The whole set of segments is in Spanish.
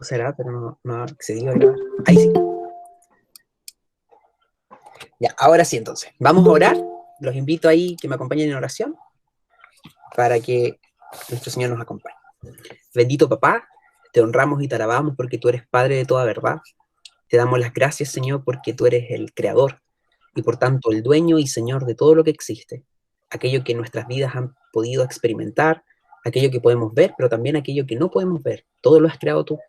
será, pero no ha accedido a grabar. Ahí sí. Ya, ahora sí entonces. Vamos a orar. Los invito ahí que me acompañen en oración para que nuestro Señor nos acompañe. Bendito Papá, te honramos y te alabamos porque tú eres Padre de toda verdad. Te damos las gracias, Señor, porque tú eres el Creador y por tanto el dueño y Señor de todo lo que existe. Aquello que nuestras vidas han podido experimentar, aquello que podemos ver, pero también aquello que no podemos ver. Todo lo has creado tú.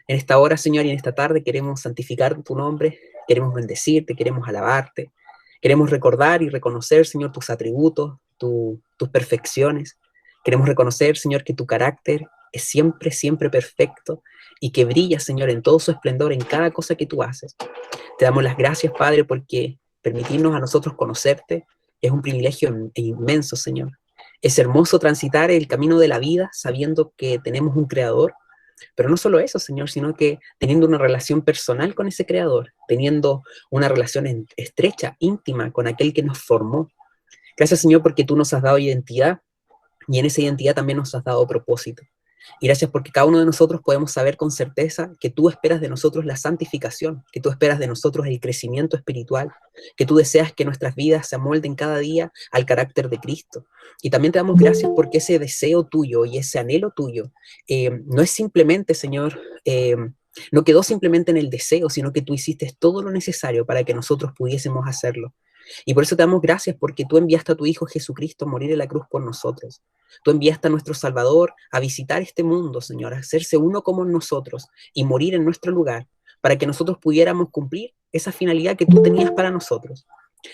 En esta hora, Señor, y en esta tarde queremos santificar tu nombre, queremos bendecirte, queremos alabarte, queremos recordar y reconocer, Señor, tus atributos, tus perfecciones. Queremos reconocer, Señor, que tu carácter es siempre, siempre perfecto y que brilla, Señor, en todo su esplendor en cada cosa que tú haces. Te damos las gracias, Padre, porque permitirnos a nosotros conocerte es un privilegio inmenso, Señor. Es hermoso transitar el camino de la vida sabiendo que tenemos un Creador. Pero no solo eso, Señor, sino que teniendo una relación personal con ese Creador, teniendo una relación estrecha, íntima, con aquel que nos formó. Gracias, Señor, porque tú nos has dado identidad y en esa identidad también nos has dado propósito. Y gracias porque cada uno de nosotros podemos saber con certeza que tú esperas de nosotros la santificación, que tú esperas de nosotros el crecimiento espiritual, que tú deseas que nuestras vidas se amolden cada día al carácter de Cristo. Y también te damos gracias porque ese deseo tuyo y ese anhelo tuyo no es simplemente, Señor, no quedó simplemente en el deseo, sino que tú hiciste todo lo necesario para que nosotros pudiésemos hacerlo. Y por eso te damos gracias porque tú enviaste a tu Hijo Jesucristo a morir en la cruz por nosotros. Tú enviaste a nuestro Salvador a visitar este mundo, Señor, a hacerse uno como nosotros y morir en nuestro lugar para que nosotros pudiéramos cumplir esa finalidad que tú tenías para nosotros.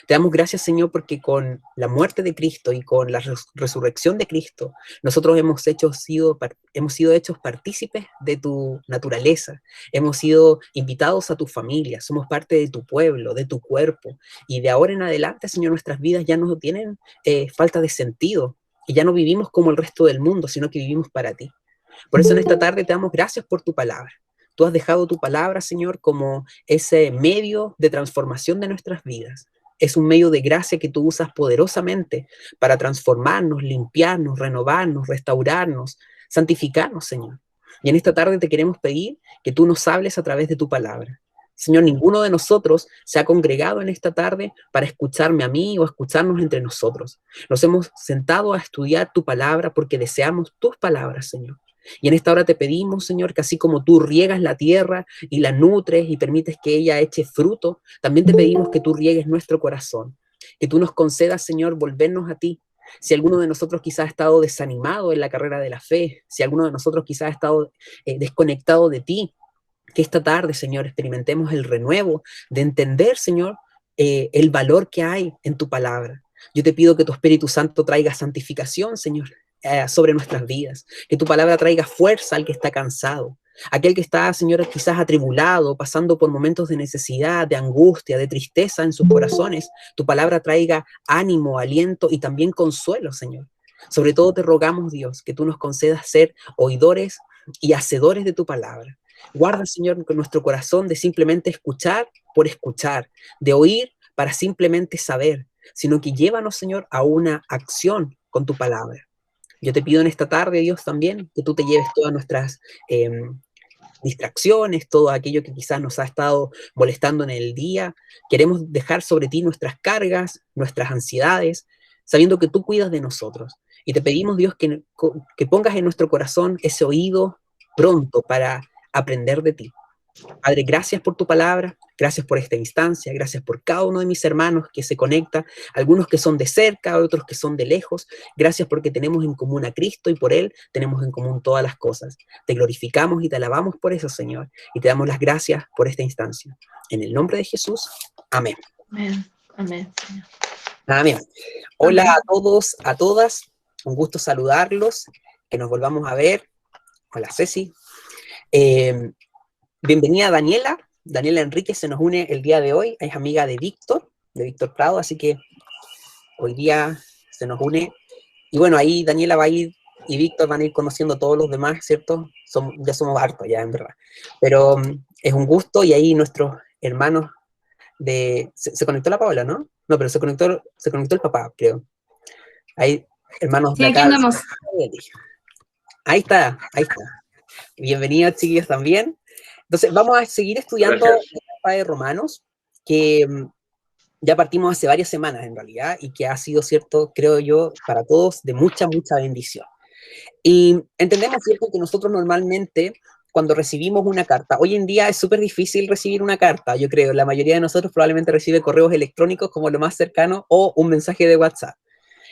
Te damos gracias, Señor, porque con la muerte de Cristo y con la resurrección de Cristo, nosotros hemos sido hechos partícipes de tu naturaleza, hemos sido invitados a tu familia, somos parte de tu pueblo, de tu cuerpo, y de ahora en adelante, Señor, nuestras vidas ya no tienen falta de sentido, y ya no vivimos como el resto del mundo, sino que vivimos para ti. Por eso en esta tarde te damos gracias por tu palabra. Tú has dejado tu palabra, Señor, como ese medio de transformación de nuestras vidas. Es un medio de gracia que tú usas poderosamente para transformarnos, limpiarnos, renovarnos, restaurarnos, santificarnos, Señor. Y en esta tarde te queremos pedir que tú nos hables a través de tu palabra. Señor, ninguno de nosotros se ha congregado en esta tarde para escucharme a mí o escucharnos entre nosotros. Nos hemos sentado a estudiar tu palabra porque deseamos tus palabras, Señor. Y en esta hora te pedimos, Señor, que así como tú riegas la tierra y la nutres y permites que ella eche fruto, también te pedimos que tú riegues nuestro corazón, que tú nos concedas, Señor, volvernos a ti. Si alguno de nosotros quizás ha estado desanimado en la carrera de la fe, si alguno de nosotros quizás ha estado desconectado de ti, que esta tarde, Señor, experimentemos el renuevo de entender, Señor, el valor que hay en tu palabra. Yo te pido que tu Espíritu Santo traiga santificación, Señor, sobre nuestras vidas. Que tu palabra traiga fuerza al que está cansado. Aquel que está, Señor, quizás atribulado, pasando por momentos de necesidad, de angustia, de tristeza en sus corazones. Tu palabra traiga ánimo, aliento y también consuelo, Señor. Sobre todo te rogamos, Dios, que tú nos concedas ser oidores y hacedores de tu palabra. Guarda, Señor, con nuestro corazón de simplemente escuchar por escuchar, de oír para simplemente saber, sino que llévanos, Señor, a una acción con tu palabra. Yo te pido en esta tarde, Dios, también, que tú te lleves todas nuestras distracciones, todo aquello que quizás nos ha estado molestando en el día. Queremos dejar sobre ti nuestras cargas, nuestras ansiedades, sabiendo que tú cuidas de nosotros. Y te pedimos, Dios, que pongas en nuestro corazón ese oído pronto para aprender de ti. Padre, gracias por tu palabra, gracias por esta instancia, gracias por cada uno de mis hermanos que se conecta, algunos que son de cerca, otros que son de lejos. Gracias porque tenemos en común a Cristo y por Él tenemos en común todas las cosas. Te glorificamos y te alabamos por eso, Señor, y te damos las gracias por esta instancia. En el nombre de Jesús, amén. Amén, amén, Señor. Amén. Hola Amén. a todos, a todas, un gusto saludarlos, que nos volvamos a ver. Hola Ceci. Bienvenida Daniela. Daniela Enríquez se nos une el día de hoy, es amiga de Víctor Prado, así que hoy día se nos une. Y bueno, ahí Daniela va a ir y Víctor van a ir conociendo a todos los demás, ¿cierto? Ya somos hartos ya, en verdad. Pero es un gusto y ahí nuestros hermanos Se conectó la Paola, ¿no? No, pero se conectó el papá, creo. Ahí, hermanos Sí, de aquí acá. andamos. Ahí está, ahí está. Bienvenidos, chiquillos, también. Entonces, vamos a seguir estudiando Gracias. la carta de Romanos, que ya partimos hace varias semanas, en realidad, y que ha sido, cierto, creo yo, para todos, de mucha, mucha bendición. Y entendemos, cierto, que nosotros normalmente, cuando recibimos una carta, hoy en día es súper difícil recibir una carta, yo creo, la mayoría de nosotros probablemente recibe correos electrónicos como lo más cercano, o un mensaje de WhatsApp.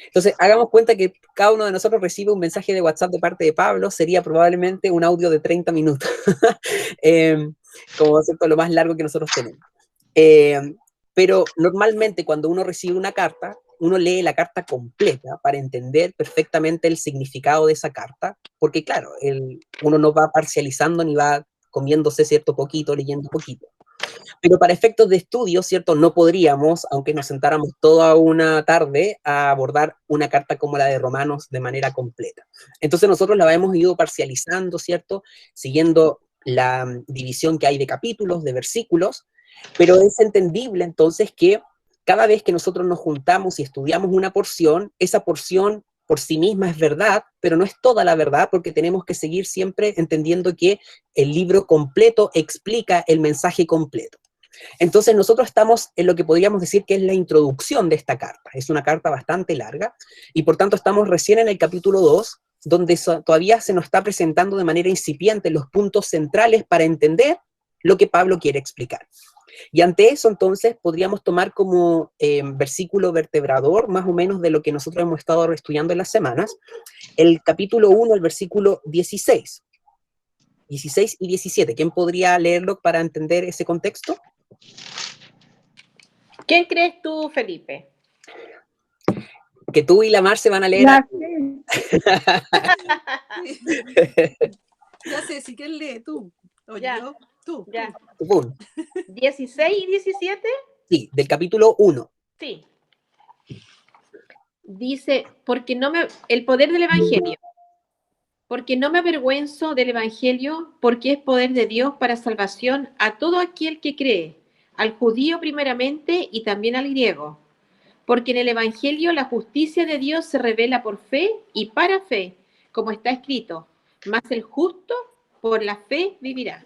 Entonces, hagamos cuenta que cada uno de nosotros recibe un mensaje de WhatsApp de parte de Pablo, sería probablemente un audio de 30 minutos, como ¿cierto? Lo más largo que nosotros tenemos. Pero normalmente cuando uno recibe una carta, uno lee la carta completa para entender perfectamente el significado de esa carta, porque claro, uno no va parcializando ni va comiéndose cierto poquito, leyendo poquito. Pero para efectos de estudio, ¿cierto? No podríamos, aunque nos sentáramos toda una tarde, a abordar una carta como la de Romanos de manera completa. Entonces nosotros la hemos ido parcializando, ¿cierto? Siguiendo la división que hay de capítulos, de versículos, pero es entendible entonces que cada vez que nosotros nos juntamos y estudiamos una porción, esa porción por sí misma es verdad, pero no es toda la verdad, porque tenemos que seguir siempre entendiendo que el libro completo explica el mensaje completo. Entonces nosotros estamos en lo que podríamos decir que es la introducción de esta carta. Es una carta bastante larga y por tanto estamos recién en el capítulo 2, donde todavía se nos está presentando de manera incipiente los puntos centrales para entender lo que Pablo quiere explicar. Y ante eso entonces podríamos tomar como versículo vertebrador más o menos de lo que nosotros hemos estado estudiando en las semanas, el capítulo 1, el versículo 16. 16 y 17. ¿Quién podría leerlo para entender ese contexto? ¿Quién crees tú, Felipe? Que tú y la Mar se van a leer. Ya sé, si quieres lee tú. O Ya. yo, tú. Ya. Pum. 16 y 17. Sí, del capítulo 1. Sí. Dice, el poder del Evangelio. Porque no me avergüenzo del Evangelio, porque es poder de Dios para salvación a todo aquel que cree, al judío primeramente y también al griego. Porque en el Evangelio la justicia de Dios se revela por fe y para fe, como está escrito, mas el justo por la fe vivirá.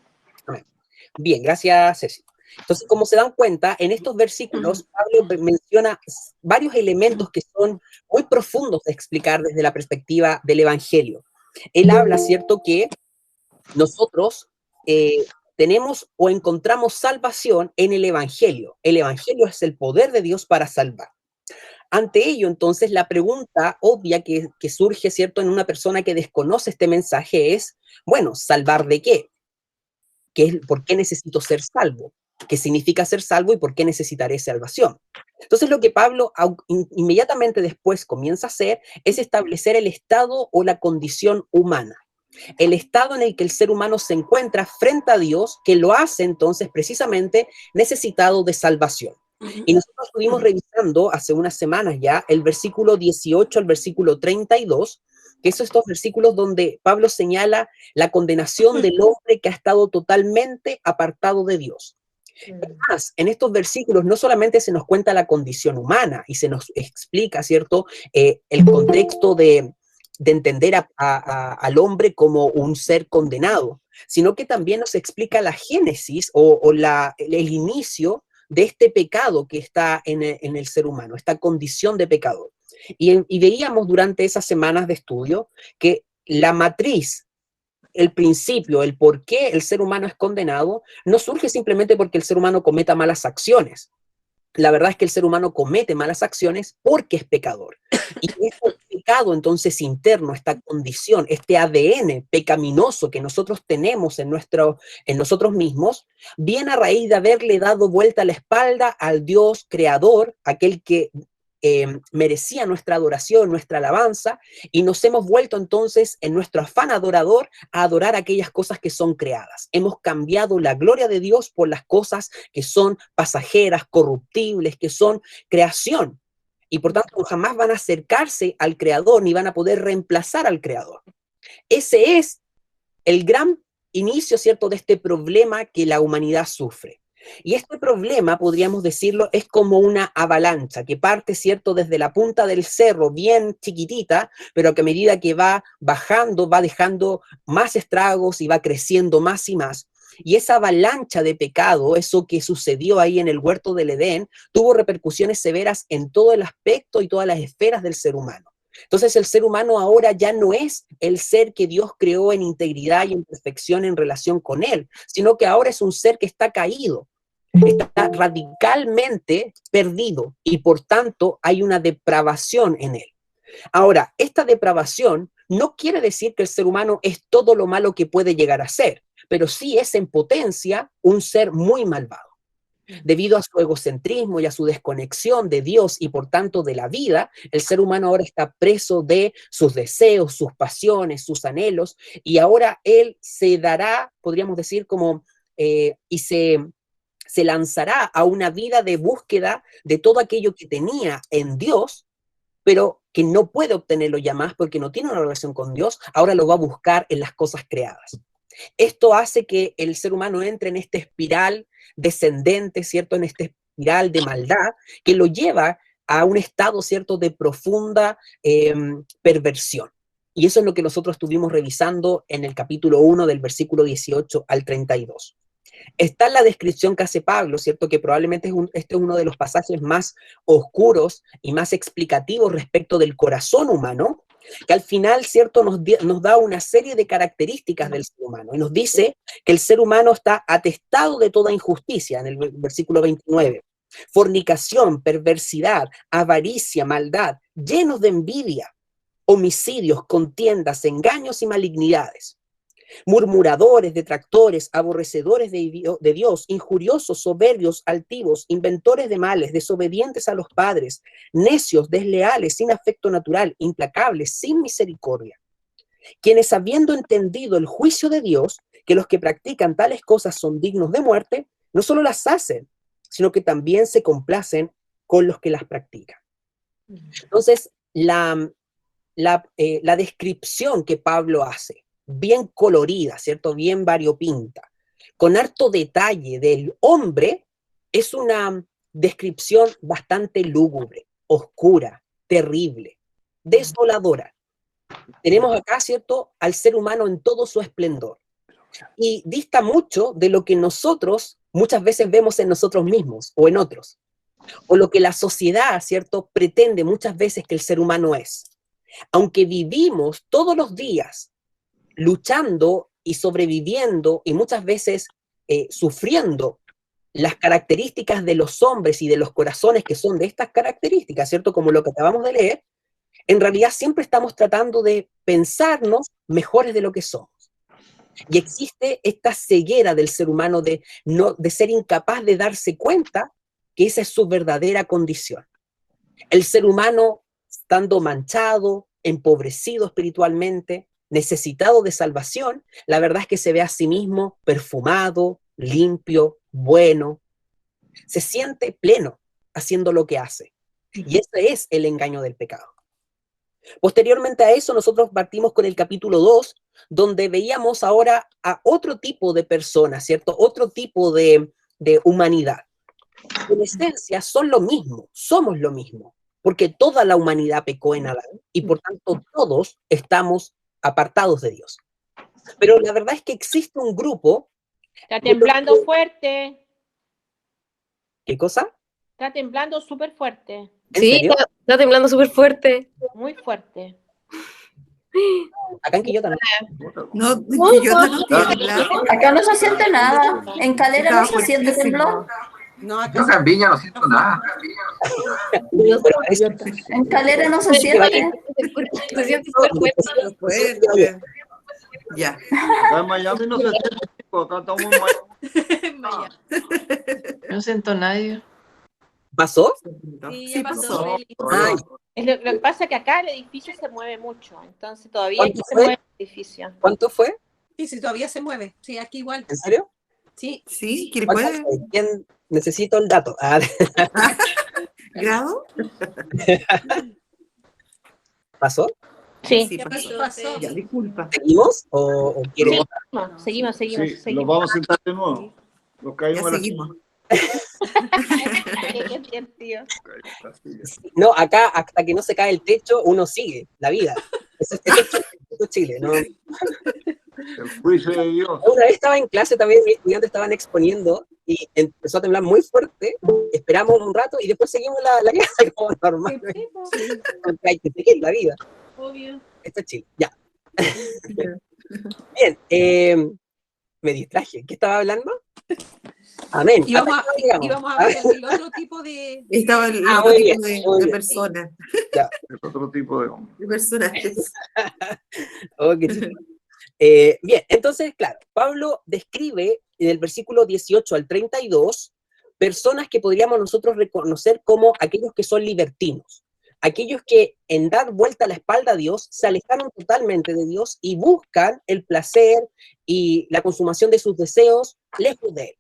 Bien, gracias, Ceci. Entonces, como se dan cuenta, en estos versículos Pablo menciona varios elementos que son muy profundos de explicar desde la perspectiva del Evangelio. Él habla, ¿cierto?, que nosotros tenemos o encontramos salvación en el Evangelio. El Evangelio es el poder de Dios para salvar. Ante ello, entonces, la pregunta obvia que surge, ¿cierto?, en una persona que desconoce este mensaje es, bueno, ¿salvar de qué? ¿Por qué necesito ser salvo? ¿Qué significa ser salvo y por qué necesitaré salvación? Entonces, lo que Pablo inmediatamente después comienza a hacer es establecer el estado o la condición humana. El estado en el que el ser humano se encuentra frente a Dios, que lo hace entonces precisamente necesitado de salvación. Y nosotros estuvimos revisando hace unas semanas ya el versículo 18 al versículo 32, que son estos versículos donde Pablo señala la condenación del hombre que ha estado totalmente apartado de Dios. Además, en estos versículos no solamente se nos cuenta la condición humana y se nos explica, ¿cierto?, el contexto de entender al hombre como un ser condenado, sino que también nos explica la génesis o el inicio de este pecado que está en el ser humano, esta condición de pecado. Y veíamos durante esas semanas de estudio que la matriz, el principio, el por qué el ser humano es condenado, no surge simplemente porque el ser humano cometa malas acciones. La verdad es que el ser humano comete malas acciones porque es pecador. Y este pecado entonces interno, esta condición, este ADN pecaminoso que nosotros tenemos en nosotros mismos, viene a raíz de haberle dado vuelta a la espalda al Dios creador, aquel que merecía nuestra adoración, nuestra alabanza, y nos hemos vuelto entonces en nuestro afán adorador a adorar aquellas cosas que son creadas. Hemos cambiado la gloria de Dios por las cosas que son pasajeras, corruptibles, que son creación, y por tanto jamás van a acercarse al Creador ni van a poder reemplazar al Creador. Ese es el gran inicio, ¿cierto?, de este problema que la humanidad sufre. Y este problema, podríamos decirlo, es como una avalancha que parte, ¿cierto?, desde la punta del cerro, bien chiquitita, pero que a medida que va bajando, va dejando más estragos y va creciendo más y más. Y esa avalancha de pecado, eso que sucedió ahí en el huerto del Edén, tuvo repercusiones severas en todo el aspecto y todas las esferas del ser humano. Entonces el ser humano ahora ya no es el ser que Dios creó en integridad y en perfección en relación con él, sino que ahora es un ser que está caído, está radicalmente perdido y por tanto hay una depravación en él. Ahora, esta depravación no quiere decir que el ser humano es todo lo malo que puede llegar a ser, pero sí es en potencia un ser muy malvado. Debido a su egocentrismo y a su desconexión de Dios y por tanto de la vida, el ser humano ahora está preso de sus deseos, sus pasiones, sus anhelos, y ahora él se dará, podríamos decir, como, y se lanzará a una vida de búsqueda de todo aquello que tenía en Dios, pero que no puede obtenerlo ya más porque no tiene una relación con Dios, ahora lo va a buscar en las cosas creadas. Esto hace que el ser humano entre en esta espiral descendente, ¿cierto? En esta espiral de maldad que lo lleva a un estado, ¿cierto?, de profunda perversión. Y eso es lo que nosotros estuvimos revisando en el capítulo 1 del versículo 18 al 32. Está en la descripción que hace Pablo, ¿cierto? Que probablemente este es uno de los pasajes más oscuros y más explicativos respecto del corazón humano, que al final, ¿cierto?, nos da una serie de características del ser humano y nos dice que el ser humano está atestado de toda injusticia, en el versículo 29. Fornicación, perversidad, avaricia, maldad, llenos de envidia, homicidios, contiendas, engaños y malignidades. Murmuradores, detractores, aborrecedores de Dios, injuriosos, soberbios, altivos, inventores de males, desobedientes a los padres, necios, desleales, sin afecto natural, implacables, sin misericordia. Quienes, habiendo entendido el juicio de Dios, que los que practican tales cosas son dignos de muerte, no solo las hacen, sino que también se complacen con los que las practican. Entonces, la descripción que Pablo hace, bien colorida, ¿cierto? Bien variopinta, con harto detalle del hombre, es una descripción bastante lúgubre, oscura, terrible, desoladora. Tenemos acá, ¿cierto?, al ser humano en todo su esplendor. Y dista mucho de lo que nosotros muchas veces vemos en nosotros mismos o en otros, o lo que la sociedad, ¿cierto?, pretende muchas veces que el ser humano es. Aunque vivimos todos los días luchando y sobreviviendo y muchas veces sufriendo las características de los hombres y de los corazones que son de estas características, ¿cierto? Como lo que acabamos de leer, en realidad siempre estamos tratando de pensarnos mejores de lo que somos. Y existe esta ceguera del ser humano de ser incapaz de darse cuenta que esa es su verdadera condición. El ser humano, estando manchado, empobrecido espiritualmente, necesitado de salvación, la verdad es que se ve a sí mismo perfumado, limpio, bueno. Se siente pleno haciendo lo que hace. Y ese es el engaño del pecado. Posteriormente a eso, nosotros partimos con el capítulo 2, donde veíamos ahora a otro tipo de personas, ¿cierto? Otro tipo de humanidad. En esencia son lo mismo, somos lo mismo, porque toda la humanidad pecó en Adán y por tanto todos estamos apartados de Dios. Pero la verdad es que existe un grupo... Está temblando fuerte. ¿Qué cosa? Está temblando súper fuerte. ¿En Sí, serio? está temblando súper fuerte. Muy fuerte. Acá en Quillota no. No, Quillota no tiembla. Acá no se siente nada. En Calera no se siente temblor. No, acá Yo acá en Viña no siento nada. Pero parece En Calera no se siente. Se siente súper fuerte. no puede. Ya. Acá en Miami no se siente, chico. Acá estamos en Miami. No siento a nadie. ¿Pasó? Sí, ya pasó. pasó. Ay, Lo que pasa es que acá el edificio se mueve mucho, entonces todavía ¿Cuánto aquí se fue? mueve el edificio. ¿cuánto fue? Sí, sí, todavía se mueve. Sí, aquí igual. ¿En serio? Sí. Sí, ¿quién ¿Cuánto puede? fue? ¿Quién? Necesito el dato. ¿Grado? ¿Pasó? Sí. Sí, pasó. Ya, disculpa. ¿Seguimos o quieren? Seguimos. Sí, los vamos a sentar de nuevo. Los Ya caímos a la... seguimos. Qué divertido. No, acá hasta que no se cae el techo, uno sigue la vida. Eso es Chile, ¿no? El juicio de Dios. Una vez estaba en clase también, mis estudiantes estaban exponiendo y empezó a temblar muy fuerte, esperamos un rato y después seguimos la clase como normal. Porque hay que seguir la vida. Obvio. Esto es Chile, ya. Bien, me distraje. ¿Qué estaba hablando? Amén. Íbamos a ver el otro tipo de... Estaba el Ah, otro muy tipo bien, muy de bien. persona, Es otro tipo de hombre. de personajes. Oh, qué chistoso. Bien, entonces, claro, Pablo describe en el versículo 18 al 32 personas que podríamos nosotros reconocer como aquellos que son libertinos, aquellos que en dar vuelta la espalda a Dios se alejaron totalmente de Dios y buscan el placer y la consumación de sus deseos lejos de Él.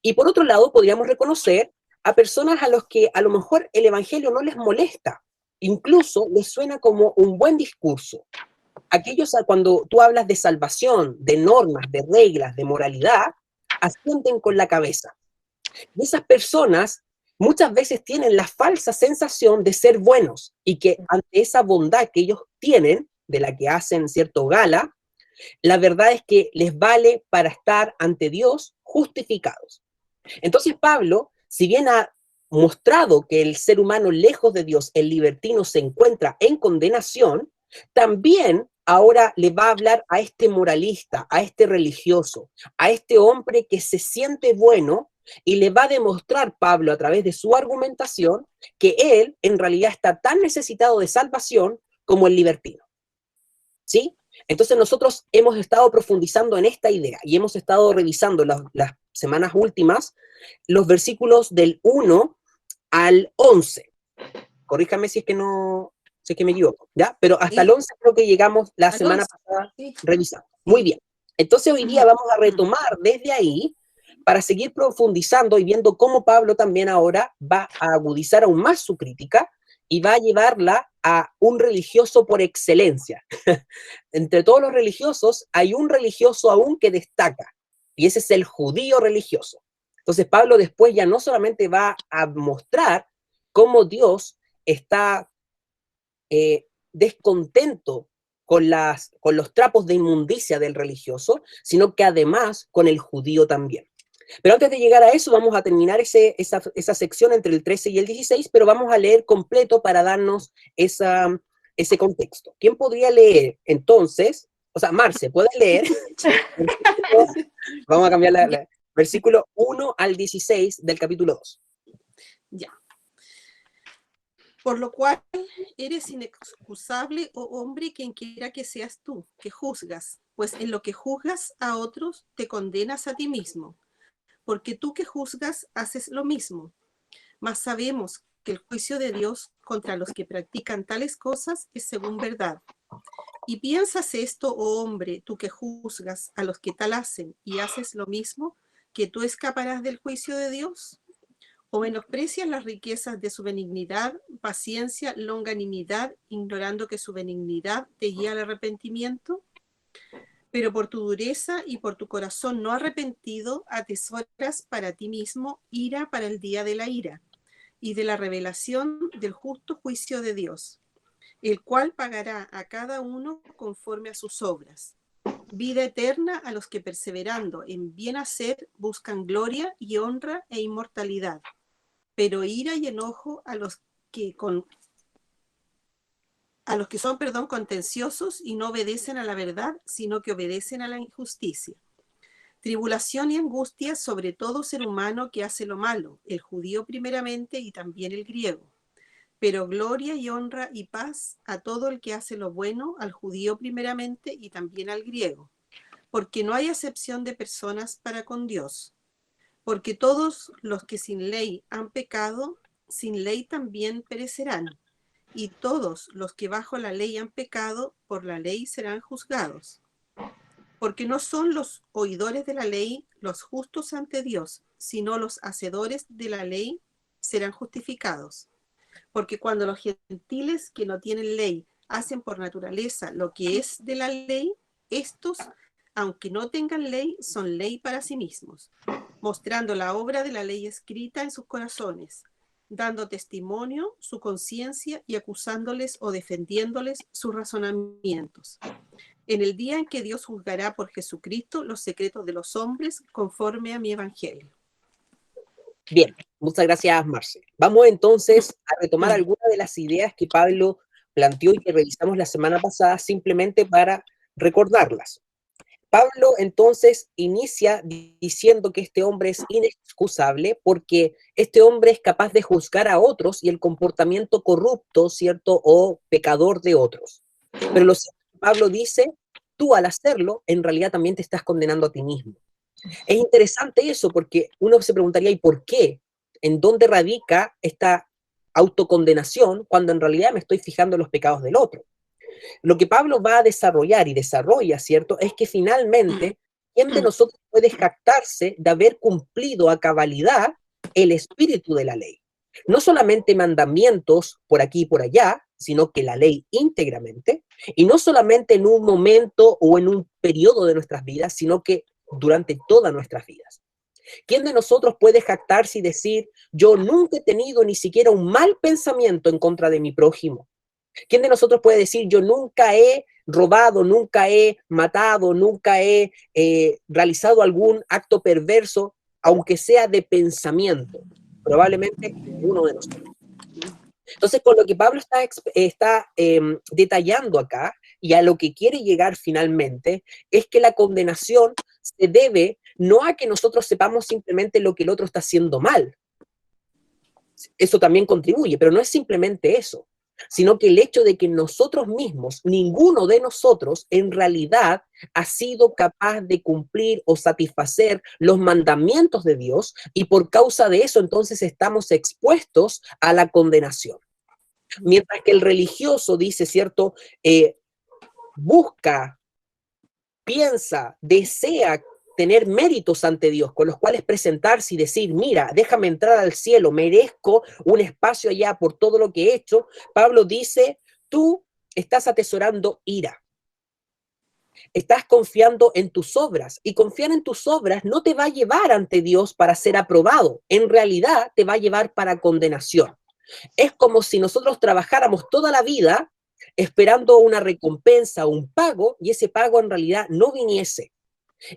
Y por otro lado, podríamos reconocer a personas a los que a lo mejor el evangelio no les molesta, incluso les suena como un buen discurso. Aquellos cuando tú hablas de salvación, de normas, de reglas, de moralidad, asienten con la cabeza. Y esas personas muchas veces tienen la falsa sensación de ser buenos y que ante esa bondad que ellos tienen, de la que hacen cierto gala, la verdad es que les vale para estar ante Dios justificados. Entonces Pablo, si bien ha mostrado que el ser humano lejos de Dios, el libertino, se encuentra en condenación, también ahora le va a hablar a este moralista, a este religioso, a este hombre que se siente bueno y le va a demostrar Pablo a través de su argumentación que él en realidad está tan necesitado de salvación como el libertino. ¿Sí? Entonces nosotros hemos estado profundizando en esta idea y hemos estado revisando las semanas últimas los versículos del 1 al 11. Corríjame si es que no, si es que me equivoco, ¿ya? Pero hasta el 11 creo que llegamos la semana pasada revisando. Muy bien. Entonces hoy día vamos a retomar desde ahí para seguir profundizando y viendo cómo Pablo también ahora va a agudizar aún más su crítica y va a llevarla a un religioso por excelencia. Entre todos los religiosos hay un religioso aún que destaca, y ese es el judío religioso. Entonces Pablo después ya no solamente va a mostrar cómo Dios está descontento con los trapos de inmundicia del religioso, sino que además con el judío también. Pero antes de llegar a eso, vamos a terminar esa sección entre el 13 y el 16, pero vamos a leer completo para darnos ese contexto. ¿Quién podría leer entonces? O sea, Marce, ¿puede leer? Vamos a cambiar versículo 1 al 16 del capítulo 2. Ya. Por lo cual eres inexcusable, oh hombre, quien quiera que seas tú, que juzgas, pues en lo que juzgas a otros, te condenas a ti mismo. Porque tú que juzgas haces lo mismo. Mas sabemos que el juicio de Dios contra los que practican tales cosas es según verdad. ¿Y piensas esto, oh hombre, tú que juzgas a los que tal hacen y haces lo mismo, que tú escaparás del juicio de Dios? ¿O menosprecias las riquezas de su benignidad, paciencia, longanimidad, ignorando que su benignidad te guía al arrepentimiento? Pero por tu dureza y por tu corazón no arrepentido, atesoras para ti mismo ira para el día de la ira y de la revelación del justo juicio de Dios, el cual pagará a cada uno conforme a sus obras. Vida eterna a los que perseverando en bien hacer buscan gloria y honra e inmortalidad, pero ira y enojo a los que son contenciosos y no obedecen a la verdad, sino que obedecen a la injusticia. Tribulación y angustia sobre todo ser humano que hace lo malo, el judío primeramente y también el griego. Pero gloria y honra y paz a todo el que hace lo bueno, al judío primeramente y también al griego. Porque no hay acepción de personas para con Dios. Porque todos los que sin ley han pecado, sin ley también perecerán. Y todos los que bajo la ley han pecado, por la ley serán juzgados. Porque no son los oidores de la ley los justos ante Dios, sino los hacedores de la ley serán justificados. Porque cuando los gentiles que no tienen ley hacen por naturaleza lo que es de la ley, estos, aunque no tengan ley, son ley para sí mismos, mostrando la obra de la ley escrita en sus corazones, dando testimonio su conciencia y acusándoles o defendiéndoles sus razonamientos. En el día en que Dios juzgará por Jesucristo los secretos de los hombres conforme a mi evangelio. Bien, muchas gracias, Marce. Vamos entonces a retomar algunas de las ideas que Pablo planteó y que revisamos la semana pasada, simplemente para recordarlas. Pablo entonces inicia diciendo que este hombre es inexcusable porque este hombre es capaz de juzgar a otros y el comportamiento corrupto, ¿cierto?, o pecador de otros. Pero lo cierto que Pablo dice, tú al hacerlo, en realidad también te estás condenando a ti mismo. Es interesante eso porque uno se preguntaría, ¿y por qué? ¿En dónde radica esta autocondenación cuando en realidad me estoy fijando en los pecados del otro? Lo que Pablo va a desarrollar y desarrolla, ¿cierto?, es que finalmente, ¿quién de nosotros puede jactarse de haber cumplido a cabalidad el espíritu de la ley? No solamente mandamientos por aquí y por allá, sino que la ley íntegramente, y no solamente en un momento o en un periodo de nuestras vidas, sino que durante todas nuestras vidas. ¿Quién de nosotros puede jactarse y decir, yo nunca he tenido ni siquiera un mal pensamiento en contra de mi prójimo? ¿Quién de nosotros puede decir, yo nunca he robado, nunca he matado, nunca he realizado algún acto perverso, aunque sea de pensamiento? Probablemente ninguno de nosotros. Entonces, con lo que Pablo está detallando acá, y a lo que quiere llegar finalmente, es que la condenación se debe no a que nosotros sepamos simplemente lo que el otro está haciendo mal. Eso también contribuye, pero no es simplemente eso, sino que el hecho de que nosotros mismos, ninguno de nosotros en realidad ha sido capaz de cumplir o satisfacer los mandamientos de Dios, y por causa de eso entonces estamos expuestos a la condenación. Mientras que el religioso dice, ¿cierto?, busca, piensa, desea tener méritos ante Dios, con los cuales presentarse y decir, mira, déjame entrar al cielo, merezco un espacio allá por todo lo que he hecho. Pablo dice, tú estás atesorando ira. Estás confiando en tus obras, y confiar en tus obras no te va a llevar ante Dios para ser aprobado. En realidad te va a llevar para condenación. Es como si nosotros trabajáramos toda la vida esperando una recompensa, un pago, y ese pago en realidad no viniese.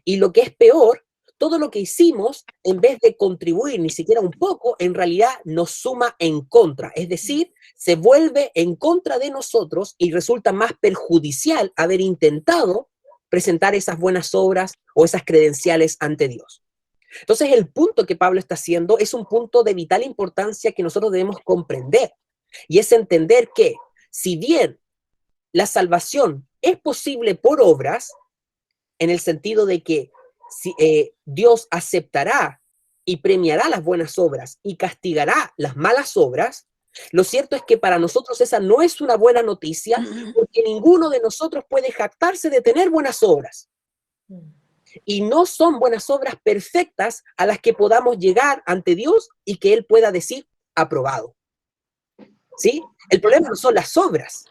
Y lo que es peor, todo lo que hicimos, en vez de contribuir ni siquiera un poco, en realidad nos suma en contra. Es decir, se vuelve en contra de nosotros y resulta más perjudicial haber intentado presentar esas buenas obras o esas credenciales ante Dios. Entonces, el punto que Pablo está haciendo es un punto de vital importancia que nosotros debemos comprender. Y es entender que, si bien la salvación es posible por obras, en el sentido de que Dios aceptará y premiará las buenas obras y castigará las malas obras, lo cierto es que para nosotros esa no es una buena noticia, porque ninguno de nosotros puede jactarse de tener buenas obras. Y no son buenas obras perfectas a las que podamos llegar ante Dios y que Él pueda decir, aprobado. ¿Sí? El problema no son las obras.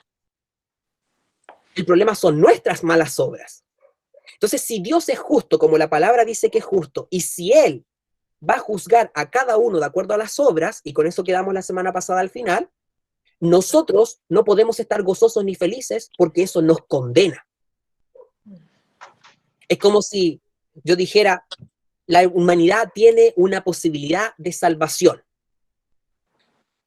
El problema son nuestras malas obras. Entonces, si Dios es justo, como la palabra dice que es justo, y si Él va a juzgar a cada uno de acuerdo a las obras, y con eso quedamos la semana pasada al final, nosotros no podemos estar gozosos ni felices porque eso nos condena. Es como si yo dijera, la humanidad tiene una posibilidad de salvación.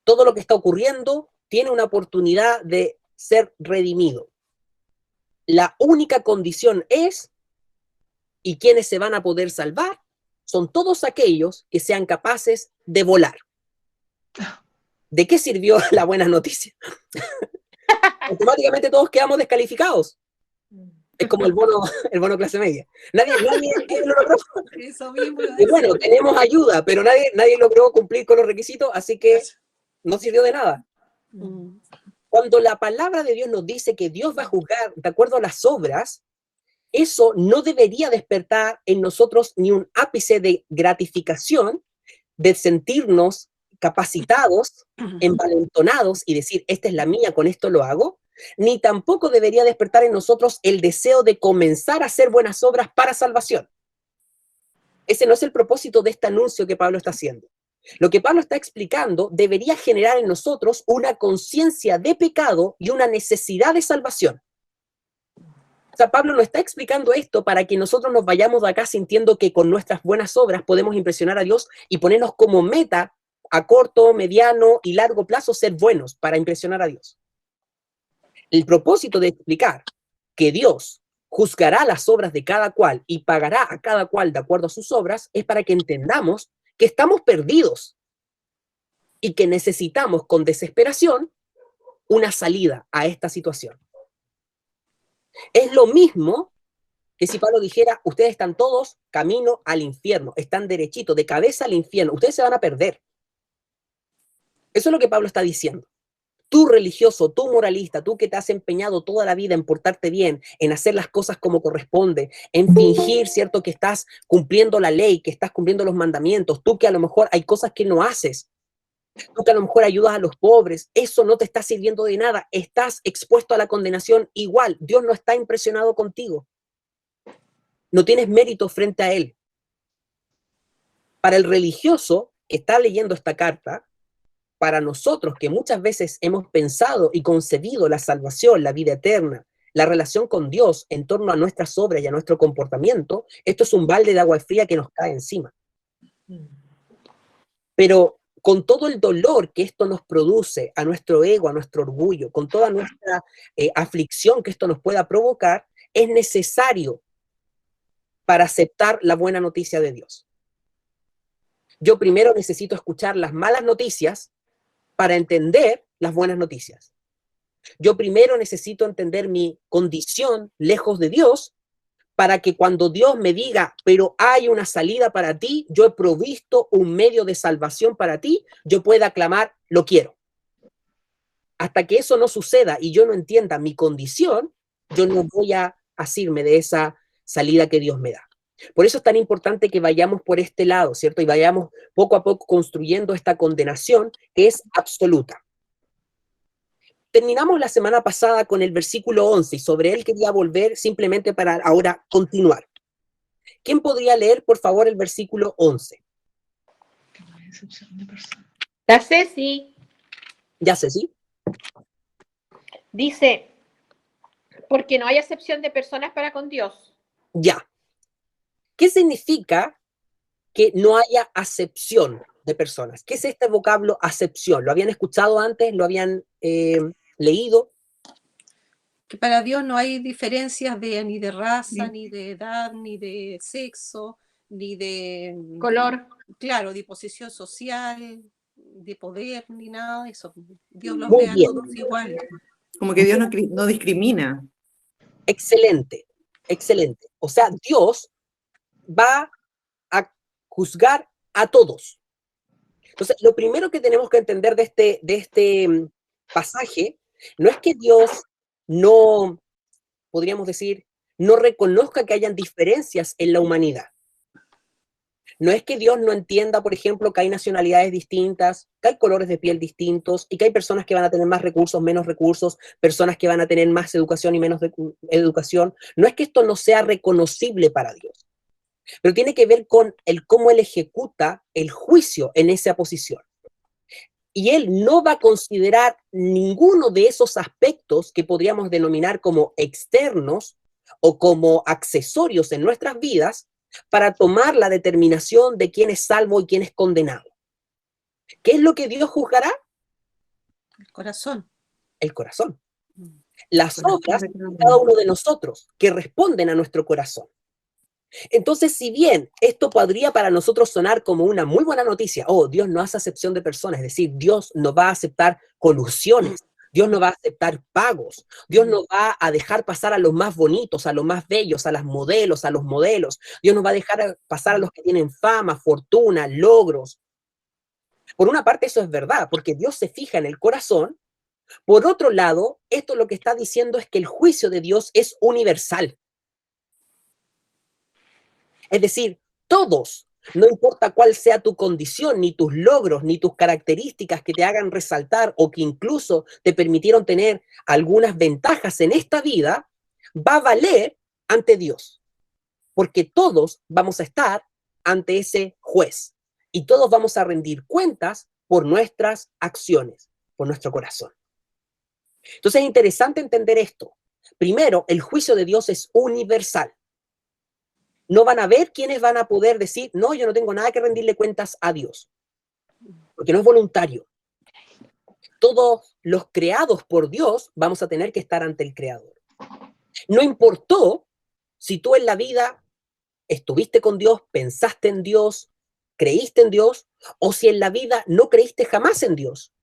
Todo lo que está ocurriendo tiene una oportunidad de ser redimido. La única condición es, y quienes se van a poder salvar, son todos aquellos que sean capaces de volar. ¿De qué sirvió la buena noticia? Automáticamente todos quedamos descalificados. Es como el bono clase media. Nadie lo logró. Eso mismo. Y bueno, tenemos ayuda, pero nadie logró cumplir con los requisitos, así que no sirvió de nada. Cuando la palabra de Dios nos dice que Dios va a juzgar de acuerdo a las obras, eso no debería despertar en nosotros ni un ápice de gratificación, de sentirnos capacitados, envalentonados y decir, esta es la mía, con esto lo hago, ni tampoco debería despertar en nosotros el deseo de comenzar a hacer buenas obras para salvación. Ese no es el propósito de este anuncio que Pablo está haciendo. Lo que Pablo está explicando debería generar en nosotros una conciencia de pecado y una necesidad de salvación. O sea, Pablo no está explicando esto para que nosotros nos vayamos de acá sintiendo que con nuestras buenas obras podemos impresionar a Dios y ponernos como meta a corto, mediano y largo plazo ser buenos para impresionar a Dios. El propósito de explicar que Dios juzgará las obras de cada cual y pagará a cada cual de acuerdo a sus obras es para que entendamos que estamos perdidos y que necesitamos con desesperación una salida a esta situación. Es lo mismo que si Pablo dijera, ustedes están todos camino al infierno, están derechitos, de cabeza al infierno, ustedes se van a perder. Eso es lo que Pablo está diciendo. Tú religioso, tú moralista, tú que te has empeñado toda la vida en portarte bien, en hacer las cosas como corresponde, en fingir, ¿cierto?, que estás cumpliendo la ley, que estás cumpliendo los mandamientos, tú que a lo mejor hay cosas que no haces, tú que a lo mejor ayudas a los pobres, eso no te está sirviendo de nada, estás expuesto a la condenación igual, Dios no está impresionado contigo, no tienes mérito frente a Él. Para el religioso que está leyendo esta carta, para nosotros que muchas veces hemos pensado y concebido la salvación, la vida eterna, la relación con Dios en torno a nuestras obras y a nuestro comportamiento, esto es un balde de agua fría que nos cae encima. Pero con todo el dolor que esto nos produce a nuestro ego, a nuestro orgullo, con toda nuestra aflicción que esto nos pueda provocar, es necesario para aceptar la buena noticia de Dios. Yo primero necesito escuchar las malas noticias para entender las buenas noticias. Yo primero necesito entender mi condición lejos de Dios para que cuando Dios me diga, pero hay una salida para ti, yo he provisto un medio de salvación para ti, yo pueda clamar, lo quiero. Hasta que eso no suceda y yo no entienda mi condición, yo no voy a asirme de esa salida que Dios me da. Por eso es tan importante que vayamos por este lado, ¿cierto? Y vayamos poco a poco construyendo esta condenación que es absoluta. Terminamos la semana pasada con el versículo 11 y sobre él quería volver simplemente para ahora continuar. ¿Quién podría leer, por favor, el versículo 11? La Ceci Ya sé, ¿sí? dice, porque no hay acepción de personas para con Dios. Ya. ¿Qué significa que no haya acepción de personas? ¿Qué es este vocablo acepción? ¿Lo habían escuchado antes? ¿Lo habían leído? Que para Dios no hay diferencias ni de raza, ni de edad, ni de sexo, ni de Color. Claro, de posición social, de poder, ni nada de eso. Dios los Muy ve a bien. todos iguales. Como que Dios no discrimina. Excelente, excelente. O sea, Dios va a juzgar a todos. Entonces, lo primero que tenemos que entender de este pasaje no es que Dios no, podríamos decir, no reconozca que hayan diferencias en la humanidad. No es que Dios no entienda, por ejemplo, que hay nacionalidades distintas, que hay colores de piel distintos y que hay personas que van a tener más recursos, menos recursos, personas que van a tener más educación y menos educación. No es que esto no sea reconocible para Dios, pero tiene que ver con cómo Él ejecuta el juicio en esa posición. Y Él no va a considerar ninguno de esos aspectos que podríamos denominar como externos o como accesorios en nuestras vidas para tomar la determinación de quién es salvo y quién es condenado. ¿Qué es lo que Dios juzgará? El corazón. El corazón. Las obras de cada uno de nosotros que responden a nuestro corazón. Entonces, si bien esto podría para nosotros sonar como una muy buena noticia, Dios no hace acepción de personas, es decir, Dios no va a aceptar colusiones, Dios no va a aceptar pagos, Dios no va a dejar pasar a los más bonitos, a los más bellos, a las modelos, a los modelos, Dios no va a dejar pasar a los que tienen fama, fortuna, logros. Por una parte eso es verdad, porque Dios se fija en el corazón. Por otro lado, esto lo que está diciendo es que el juicio de Dios es universal. Es decir, todos, no importa cuál sea tu condición, ni tus logros, ni tus características que te hagan resaltar o que incluso te permitieron tener algunas ventajas en esta vida, va a valer ante Dios. Porque todos vamos a estar ante ese juez y todos vamos a rendir cuentas por nuestras acciones, por nuestro corazón. Entonces es interesante entender esto. Primero, el juicio de Dios es universal. No van a haber quienes van a poder decir, no, yo no tengo nada que rendirle cuentas a Dios, porque no es voluntario. Todos los creados por Dios vamos a tener que estar ante el Creador. No importó si tú en la vida estuviste con Dios, pensaste en Dios, creíste en Dios, o si en la vida no creíste jamás en Dios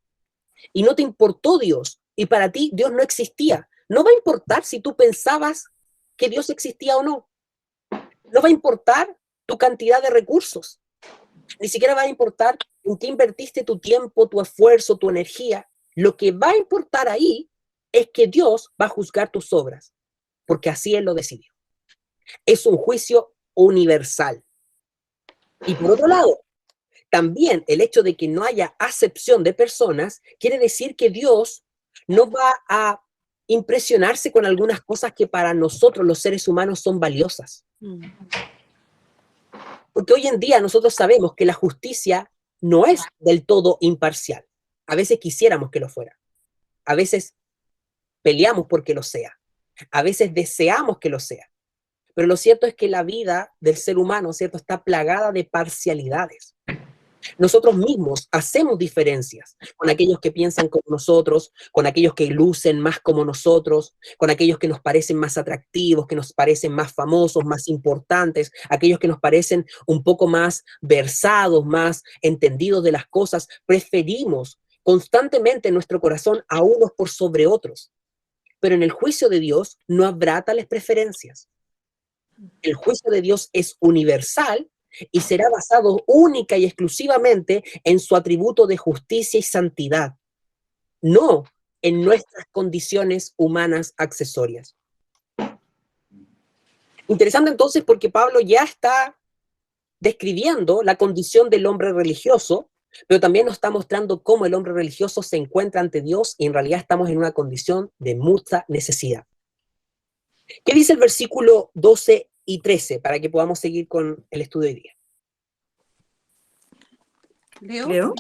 y no te importó Dios y para ti Dios no existía. No va a importar si tú pensabas que Dios existía o no. No va a importar tu cantidad de recursos. Ni siquiera va a importar en qué invertiste tu tiempo, tu esfuerzo, tu energía. Lo que va a importar ahí es que Dios va a juzgar tus obras, porque así Él lo decidió. Es un juicio universal. Y por otro lado, también el hecho de que no haya acepción de personas quiere decir que Dios no va a impresionarse con algunas cosas que para nosotros los seres humanos son valiosas. Porque hoy en día nosotros sabemos que la justicia no es del todo imparcial. A veces quisiéramos que lo fuera. A veces peleamos porque lo sea. A veces deseamos que lo sea. Pero lo cierto es que la vida del ser humano, ¿cierto?, está plagada de parcialidades. Nosotros mismos hacemos diferencias con aquellos que piensan como nosotros, con aquellos que lucen más como nosotros, con aquellos que nos parecen más atractivos, que nos parecen más famosos, más importantes, aquellos que nos parecen un poco más versados, más entendidos de las cosas. Preferimos constantemente en nuestro corazón a unos por sobre otros. Pero en el juicio de Dios no habrá tales preferencias. El juicio de Dios es universal y será basado única y exclusivamente en su atributo de justicia y santidad, no en nuestras condiciones humanas accesorias. Interesante entonces porque Pablo ya está describiendo la condición del hombre religioso, pero también nos está mostrando cómo el hombre religioso se encuentra ante Dios y en realidad estamos en una condición de mucha necesidad. ¿Qué dice el versículo 12 y 13 para que podamos seguir con el estudio de hoy día? ¿Leo?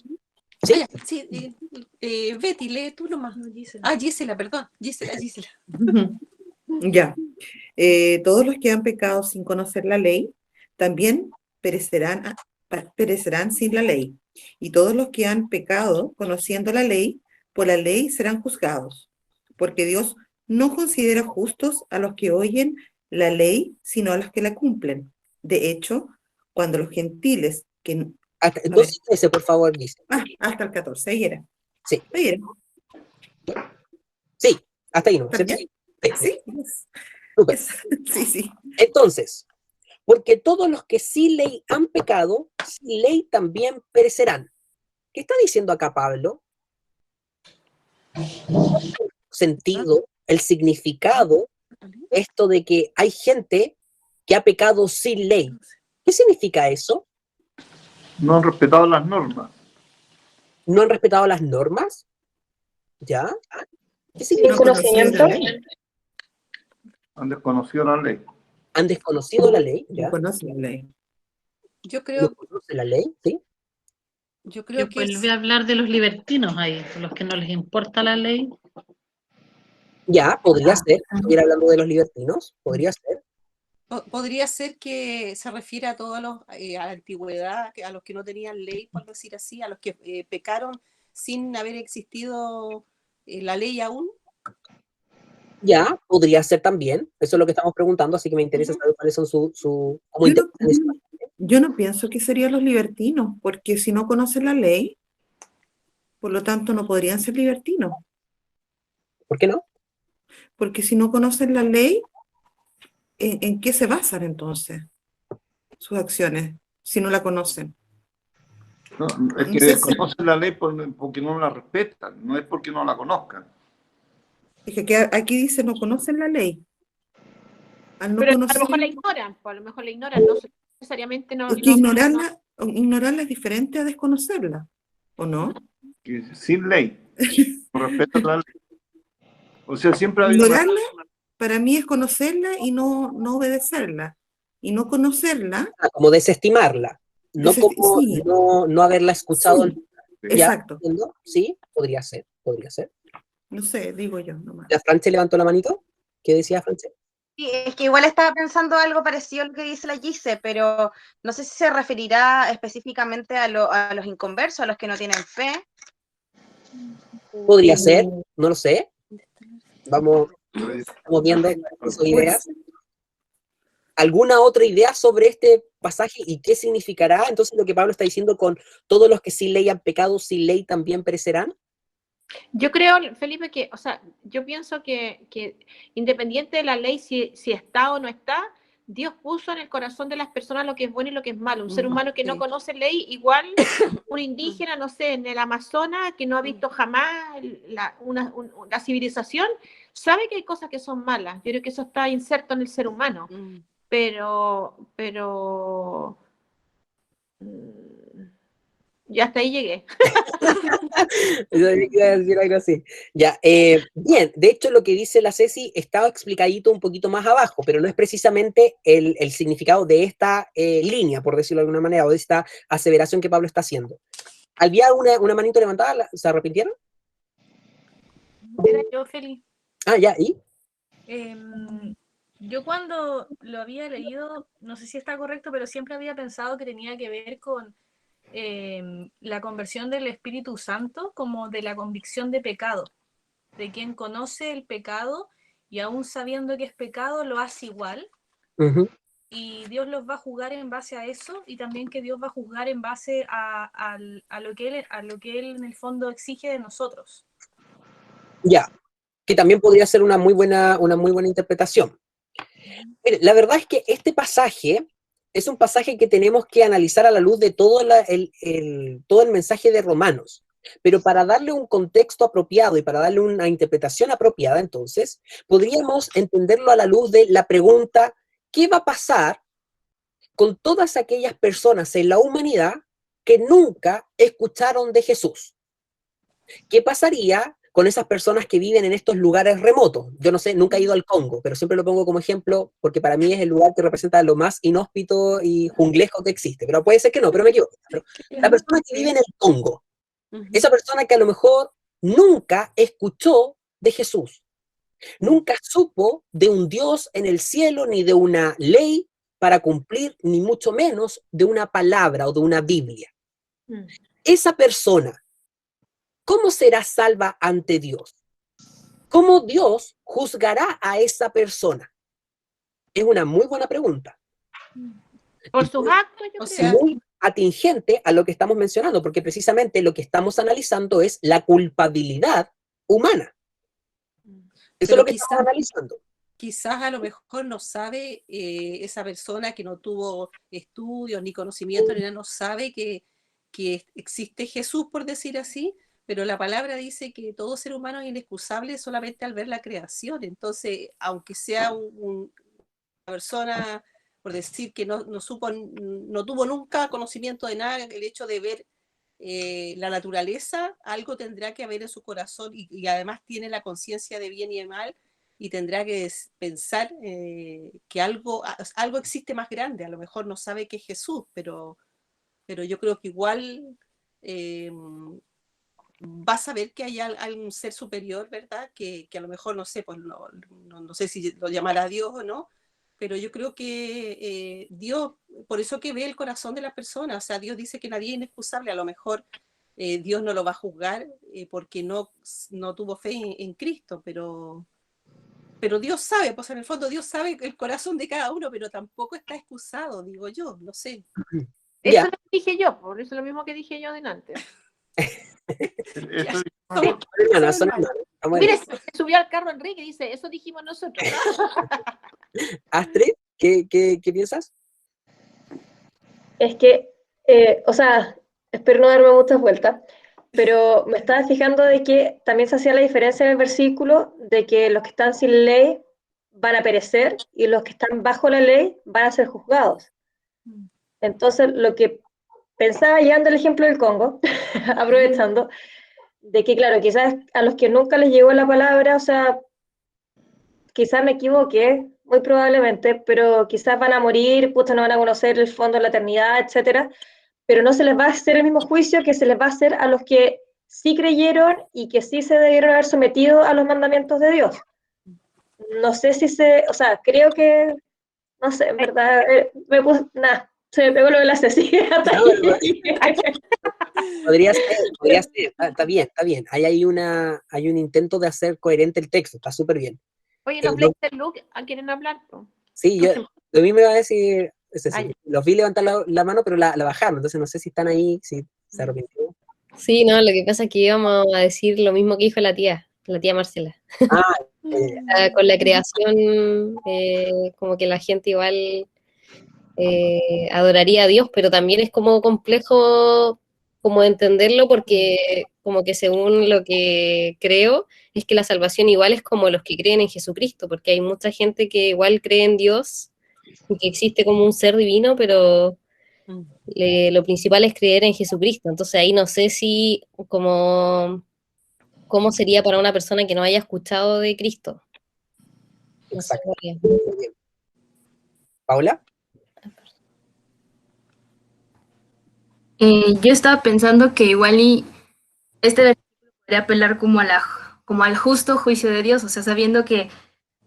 Sí. Sí, Betty, lee tú nomás. No, Gisela. Gisela, perdón. Gisela. Ya. Todos los que han pecado sin conocer la ley también perecerán sin la ley. Y todos los que han pecado conociendo la ley, por la ley serán juzgados. Porque Dios no considera justos a los que oyen la ley, sino a los que la cumplen. De hecho, cuando los gentiles que... Hasta el 12 y 13, por favor, dice. Hasta el 14, ahí era. Sí. Ahí era. Sí, hasta ahí no. ¿Sí? Sí. Súper. Sí. Entonces, porque todos los que sin ley han pecado, sin ley también perecerán. ¿Qué está diciendo acá Pablo? Sentido, el significado, esto de que hay gente que ha pecado sin ley. ¿Qué significa eso? No han respetado las normas. ¿No han respetado las normas? ¿Ya? ¿Qué Sin significa? conocimiento. Han desconocido la ley. ¿Han desconocido la ley? No ¿Ya? conocen la ley. Yo ¿No creo conocen la ley? ¿Sí? que vuelve a hablar de los libertinos ahí, los que no les importa la ley. Ya, podría ser. Estuviera hablando de los libertinos. Podría ser. podría ser que se refiere a todos los, a la antigüedad, a los que no tenían ley, por decir así, a los que pecaron sin haber existido la ley aún. Ya, podría ser también. Eso es lo que estamos preguntando, así que me interesa saber cuáles son cómo interpretan eso. Yo no pienso que serían los libertinos, porque si no conocen la ley, por lo tanto no podrían ser libertinos. ¿Por qué no? Porque si no conocen la ley, ¿en qué se basan entonces sus acciones, si no la conocen? No, es que No sé si- desconocen la ley porque no la respetan, no es porque no la conozcan. Es que aquí dice no conocen la ley. Al no Pero a conocer, lo mejor la ignoran, pues, a lo mejor la ignoran, no necesariamente no. es que ignorarla es diferente a desconocerla, ¿o no? Que sin ley, no respetan la ley. O sea, siempre ha habido Ignorarla para mí es conocerla y no obedecerla. y no conocerla, Como desestimarla, no como sí, no haberla escuchado. sí, ¿Ya? exacto. ¿Entiendo? Sí, podría ser, podría ser. No sé, digo yo nomás. ¿La France levantó la manito? ¿Qué decía France? Sí, es que igual estaba pensando algo parecido a lo que dice la Gise, pero no sé si se referirá específicamente a los inconversos, a los que no tienen fe. Podría ser, no lo sé. Vamos viendo esas ideas. ¿Alguna otra idea sobre este pasaje y qué significará entonces lo que Pablo está diciendo con todos los que sin ley han pecado, sin ley también perecerán? Yo creo, Felipe, que, o sea, yo pienso que independiente de la ley, si está o no está, Dios puso en el corazón de las personas lo que es bueno y lo que es malo. Un ser humano que no conoce ley, igual un indígena, no sé, en el Amazonas, que no ha visto jamás la civilización, sabe que hay cosas que son malas. Yo creo que eso está inserto en el ser humano. Pero ya hasta ahí llegué. Iba a decir algo así. Ya, bien, de hecho lo que dice la Ceci estaba explicadito un poquito más abajo, pero no es precisamente el significado de esta línea, por decirlo de alguna manera, o de esta aseveración que Pablo está haciendo. ¿Había una manito levantada? ¿Se arrepintieron? Era yo, Feli. Ah, ya, ¿y? Yo cuando lo había leído, no sé si está correcto, pero siempre había pensado que tenía que ver con la conversión del Espíritu Santo, como de la convicción de pecado, de quien conoce el pecado y aún sabiendo que es pecado lo hace igual. Y Dios los va a juzgar en base a eso, y también que Dios va a juzgar en base a lo que él en el fondo exige de nosotros. Ya, que también podría ser una muy buena interpretación. Mire, la verdad es que este pasaje es un pasaje que tenemos que analizar a la luz de todo el mensaje de Romanos. Pero para darle un contexto apropiado y para darle una interpretación apropiada, entonces, podríamos entenderlo a la luz de la pregunta, ¿qué va a pasar con todas aquellas personas en la humanidad que nunca escucharon de Jesús? ¿Qué pasaría con esas personas que viven en estos lugares remotos? Yo no sé, nunca he ido al Congo, pero siempre lo pongo como ejemplo porque para mí es el lugar que representa lo más inhóspito y junglejo que existe, pero puede ser que no, pero me equivoco. Pero la persona que vive en el Congo, esa persona que a lo mejor nunca escuchó de Jesús, nunca supo de un Dios en el cielo, ni de una ley para cumplir, ni mucho menos de una palabra o de una Biblia. Esa persona, ¿cómo será salva ante Dios? ¿Cómo Dios juzgará a esa persona? Es una muy buena pregunta. Por sus actos, yo creo. Muy atingente a lo que estamos mencionando, porque precisamente lo que estamos analizando es la culpabilidad humana. Eso es lo que estamos analizando. Quizás a lo mejor no sabe esa persona que no tuvo estudios ni conocimiento, ni nada, no sabe que existe Jesús, por decir así, pero la palabra dice que todo ser humano es inexcusable solamente al ver la creación. Entonces, aunque sea una persona, por decir que no tuvo nunca conocimiento de nada, el hecho de ver la naturaleza, algo tendrá que haber en su corazón y además tiene la conciencia de bien y de mal, y tendrá que pensar que algo existe más grande. A lo mejor no sabe que es Jesús, pero yo creo que igual va a saber que hay algún ser superior, ¿verdad? Que a lo mejor, no sé, pues no sé si lo llamará Dios o no, pero yo creo que Dios, por eso que ve el corazón de la persona, o sea, Dios dice que nadie es inexcusable, a lo mejor Dios no lo va a juzgar porque no tuvo fe en Cristo, pero Dios sabe, pues en el fondo Dios sabe el corazón de cada uno, pero tampoco está excusado, digo yo, no sé. Eso lo dije yo, por eso es lo mismo que dije yo adelante. Mire, se subió al carro Enrique y dice, eso dijimos nosotros. Astrid, ¿qué piensas? Es que, o sea, espero no darme muchas vueltas, pero me estaba fijando de que también se hacía la diferencia en el versículo de que los que están sin ley van a perecer y los que están bajo la ley van a ser juzgados. Entonces, lo que pensaba, llevando el ejemplo del Congo, aprovechando, de que, claro, quizás a los que nunca les llegó la palabra, o sea, quizás me equivoqué, muy probablemente, pero quizás van a morir, pucha, no van a conocer el fondo de la eternidad, etcétera, pero no se les va a hacer el mismo juicio que se les va a hacer a los que sí creyeron y que sí se debieron haber sometido a los mandamientos de Dios. No sé si o sea, creo que, no sé, en verdad, se me pegó lo de la Cecilia. Podría ser, está bien, está bien. Hay un intento de hacer coherente el texto, está súper bien. Oye, los Blazer Luke, ¿quieren hablar? Sí, a mí me va a decir, los vi levantar la mano, pero la bajaron, entonces no sé si están ahí, si se arrepintieron. Sí, no, lo que pasa es que íbamos a decir lo mismo que dijo la tía Marcela. Con la creación, como que la gente igual adoraría a Dios, pero también es como complejo como entenderlo porque como que según lo que creo es que la salvación igual es como los que creen en Jesucristo, porque hay mucha gente que igual cree en Dios y que existe como un ser divino, pero lo principal es creer en Jesucristo. Entonces ahí no sé si cómo sería para una persona que no haya escuchado de Cristo. No sé. ¿Paula? Yo estaba pensando que igual este versículo podría apelar como al justo juicio de Dios, o sea, sabiendo que,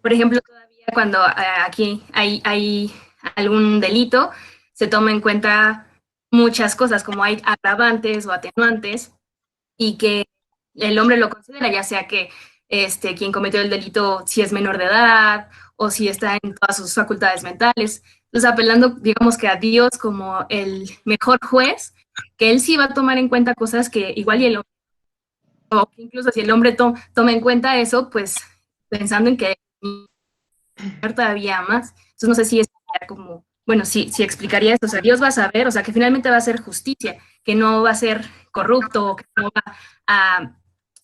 por ejemplo, todavía cuando aquí hay algún delito, se toma en cuenta muchas cosas, como hay agravantes o atenuantes, y que el hombre lo considera, ya sea que quien cometió el delito si es menor de edad o si está en todas sus facultades mentales. Entonces, apelando, digamos que a Dios como el mejor juez, que él sí va a tomar en cuenta cosas que igual y el hombre, o incluso si el hombre toma en cuenta eso, pues pensando en que todavía más. Entonces, no sé si es como, bueno, si explicaría esto, o sea, Dios va a saber, o sea, que finalmente va a ser justicia, que no va a ser corrupto, que no va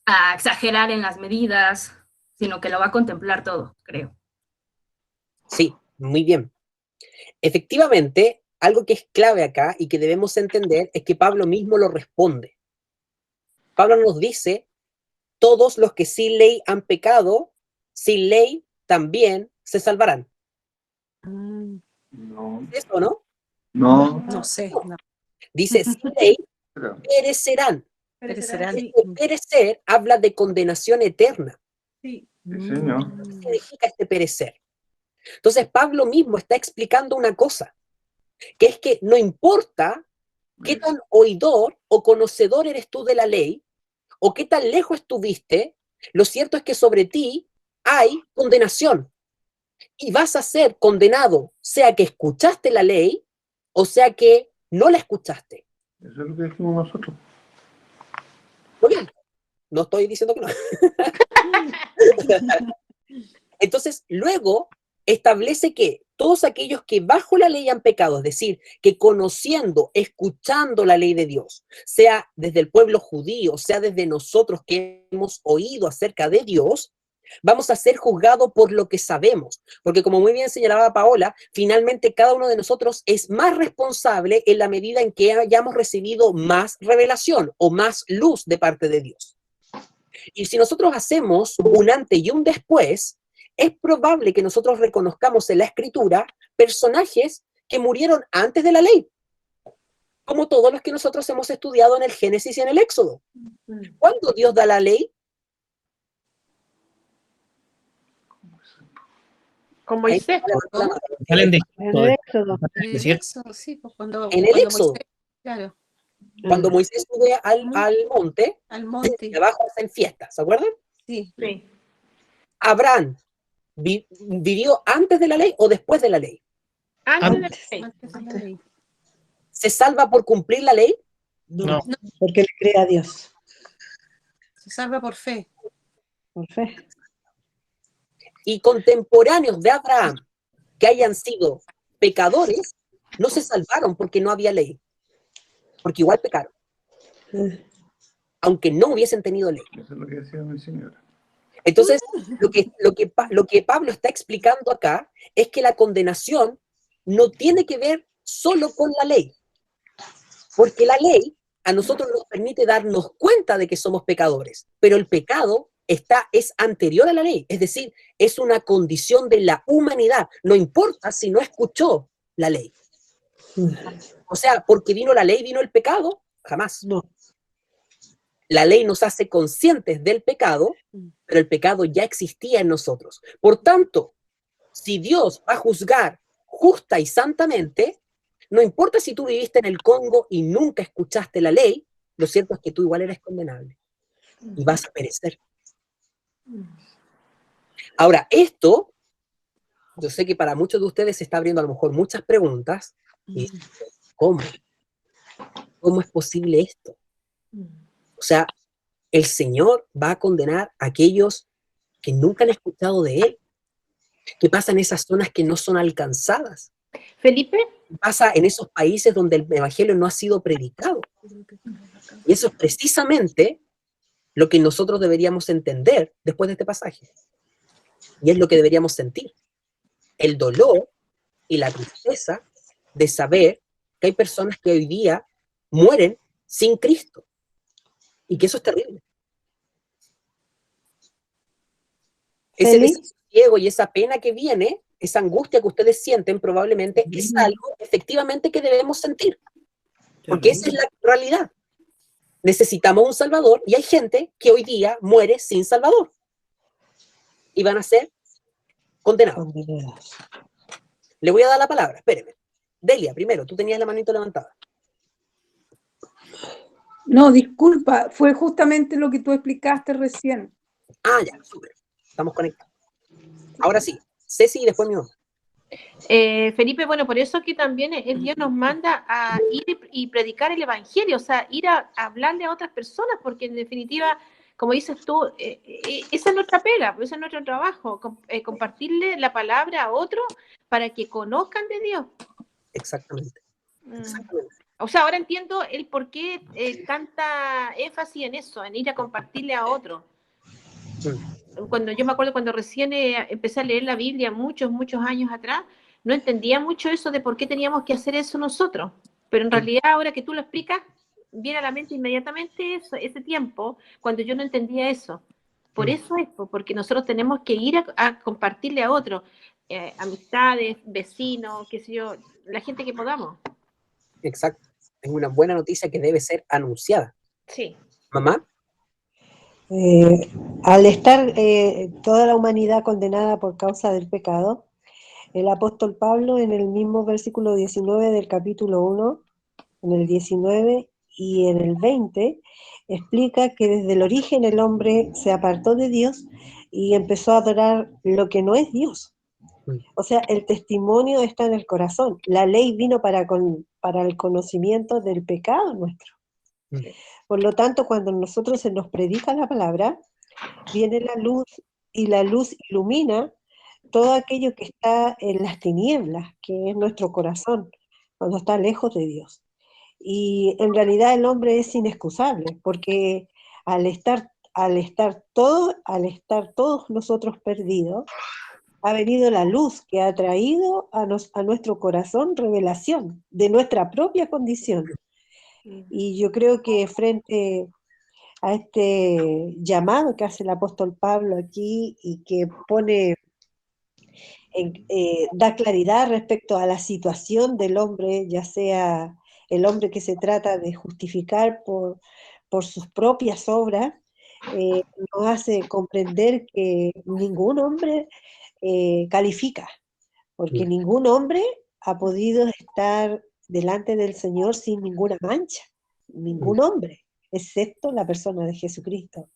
a exagerar en las medidas, sino que lo va a contemplar todo, creo. Sí, muy bien. Efectivamente, algo que es clave acá y que debemos entender es que Pablo mismo lo responde. Pablo nos dice, todos los que sin ley han pecado, sin ley también se salvarán. No. ¿Eso no? No. No sé. No. Dice, sin ley perecerán. Perecer habla de condenación eterna. Sí. Sí, señor. ¿Qué significa este perecer? Entonces Pablo mismo está explicando una cosa, que es que no importa qué tan oidor o conocedor eres tú de la ley, o qué tan lejos estuviste, lo cierto es que sobre ti hay condenación. Y vas a ser condenado, sea que escuchaste la ley, o sea que no la escuchaste. Eso es lo que dijimos nosotros. Muy bien. No estoy diciendo que no. Entonces, luego establece que todos aquellos que bajo la ley han pecado, es decir, que conociendo, escuchando la ley de Dios, sea desde el pueblo judío, sea desde nosotros que hemos oído acerca de Dios, vamos a ser juzgados por lo que sabemos. Porque como muy bien señalaba Paola, finalmente cada uno de nosotros es más responsable en la medida en que hayamos recibido más revelación o más luz de parte de Dios. Y si nosotros hacemos un antes y un después, es probable que nosotros reconozcamos en la Escritura personajes que murieron antes de la ley, como todos los que nosotros hemos estudiado en el Génesis y en el Éxodo. ¿Cuándo Dios da la ley? Con Moisés. En el Éxodo. Sí, pues en el Éxodo. Moisés, claro. Cuando Moisés sube al monte, y abajo hacen fiestas, ¿se acuerdan? Sí. Abraham vivió antes de la ley o después de la ley. Antes de la ley. ¿Se salva por cumplir la ley? No. Porque le cree a Dios. Se salva por fe. Por fe. Y contemporáneos de Abraham que hayan sido pecadores no se salvaron porque no había ley, porque igual pecaron, aunque no hubiesen tenido ley. Eso es lo que decía mi señora. Entonces, lo que Pablo está explicando acá es que la condenación no tiene que ver solo con la ley, porque la ley a nosotros nos permite darnos cuenta de que somos pecadores, pero el pecado es anterior a la ley, es decir, es una condición de la humanidad. No importa si no escuchó la ley. O sea, porque vino la ley, vino el pecado, jamás. No. La ley nos hace conscientes del pecado, pero el pecado ya existía en nosotros. Por tanto, si Dios va a juzgar justa y santamente, no importa si tú viviste en el Congo y nunca escuchaste la ley, lo cierto es que tú igual eres condenable y vas a perecer. Ahora, esto, yo sé que para muchos de ustedes se está abriendo a lo mejor muchas preguntas. Y ¿cómo? ¿Cómo es posible esto? O sea, el Señor va a condenar a aquellos que nunca han escuchado de Él. ¿Qué pasa en esas zonas que no son alcanzadas? Felipe. ¿Qué pasa en esos países donde el Evangelio no ha sido predicado? Y eso es precisamente lo que nosotros deberíamos entender después de este pasaje. Y es lo que deberíamos sentir. El dolor y la tristeza de saber que hay personas que hoy día mueren sin Cristo. Y que eso es terrible. Ese desasosiego y esa pena que viene, esa angustia que ustedes sienten, probablemente es algo efectivamente que debemos sentir. Porque esa es la realidad. Necesitamos un Salvador y hay gente que hoy día muere sin Salvador. Y van a ser condenados. Le voy a dar la palabra, espéreme. Delia, primero, tú tenías la manito levantada. No, disculpa, fue justamente lo que tú explicaste recién. Ah, ya, súper. Estamos conectados. Ahora sí, Ceci y después mi mamá. Felipe, bueno, por eso que también el Dios nos manda a ir y predicar el Evangelio, o sea, ir a hablarle a otras personas, porque en definitiva, como dices tú, esa es nuestra pega, ese es nuestro trabajo, compartirle la palabra a otros para que conozcan de Dios. Exactamente. Exactamente. O sea, ahora entiendo el por qué tanta énfasis en eso, en ir a compartirle a otros. Cuando yo me acuerdo cuando recién empecé a leer la Biblia muchos años atrás, no entendía mucho eso de por qué teníamos que hacer eso nosotros. Pero en realidad ahora que tú lo explicas, viene a la mente inmediatamente ese tiempo cuando yo no entendía eso. Por eso es, porque nosotros tenemos que ir a compartirle a otros, amistades, vecinos, qué sé yo, la gente que podamos. Exacto. Es una buena noticia que debe ser anunciada. Sí. ¿Mamá? Al estar toda la humanidad condenada por causa del pecado, el apóstol Pablo en el mismo versículo 19 del capítulo 1, en el 19 y en el 20, explica que desde el origen el hombre se apartó de Dios y empezó a adorar lo que no es Dios. O sea, el testimonio está en el corazón. La ley vino para el conocimiento del pecado nuestro. Por lo tanto, cuando a nosotros se nos predica la palabra, viene la luz y la luz ilumina todo aquello que está en las tinieblas, que es nuestro corazón, cuando está lejos de Dios. Y en realidad el hombre es inexcusable, porque al estar todos nosotros perdidos, ha venido la luz que ha traído a nuestro corazón revelación de nuestra propia condición. Y yo creo que frente a este llamado que hace el apóstol Pablo aquí y que da claridad respecto a la situación del hombre, ya sea el hombre que se trata de justificar por sus propias obras, nos hace comprender que ningún hombre califica, porque ningún hombre ha podido estar delante del Señor sin ninguna mancha, ningún hombre, excepto la persona de Jesucristo.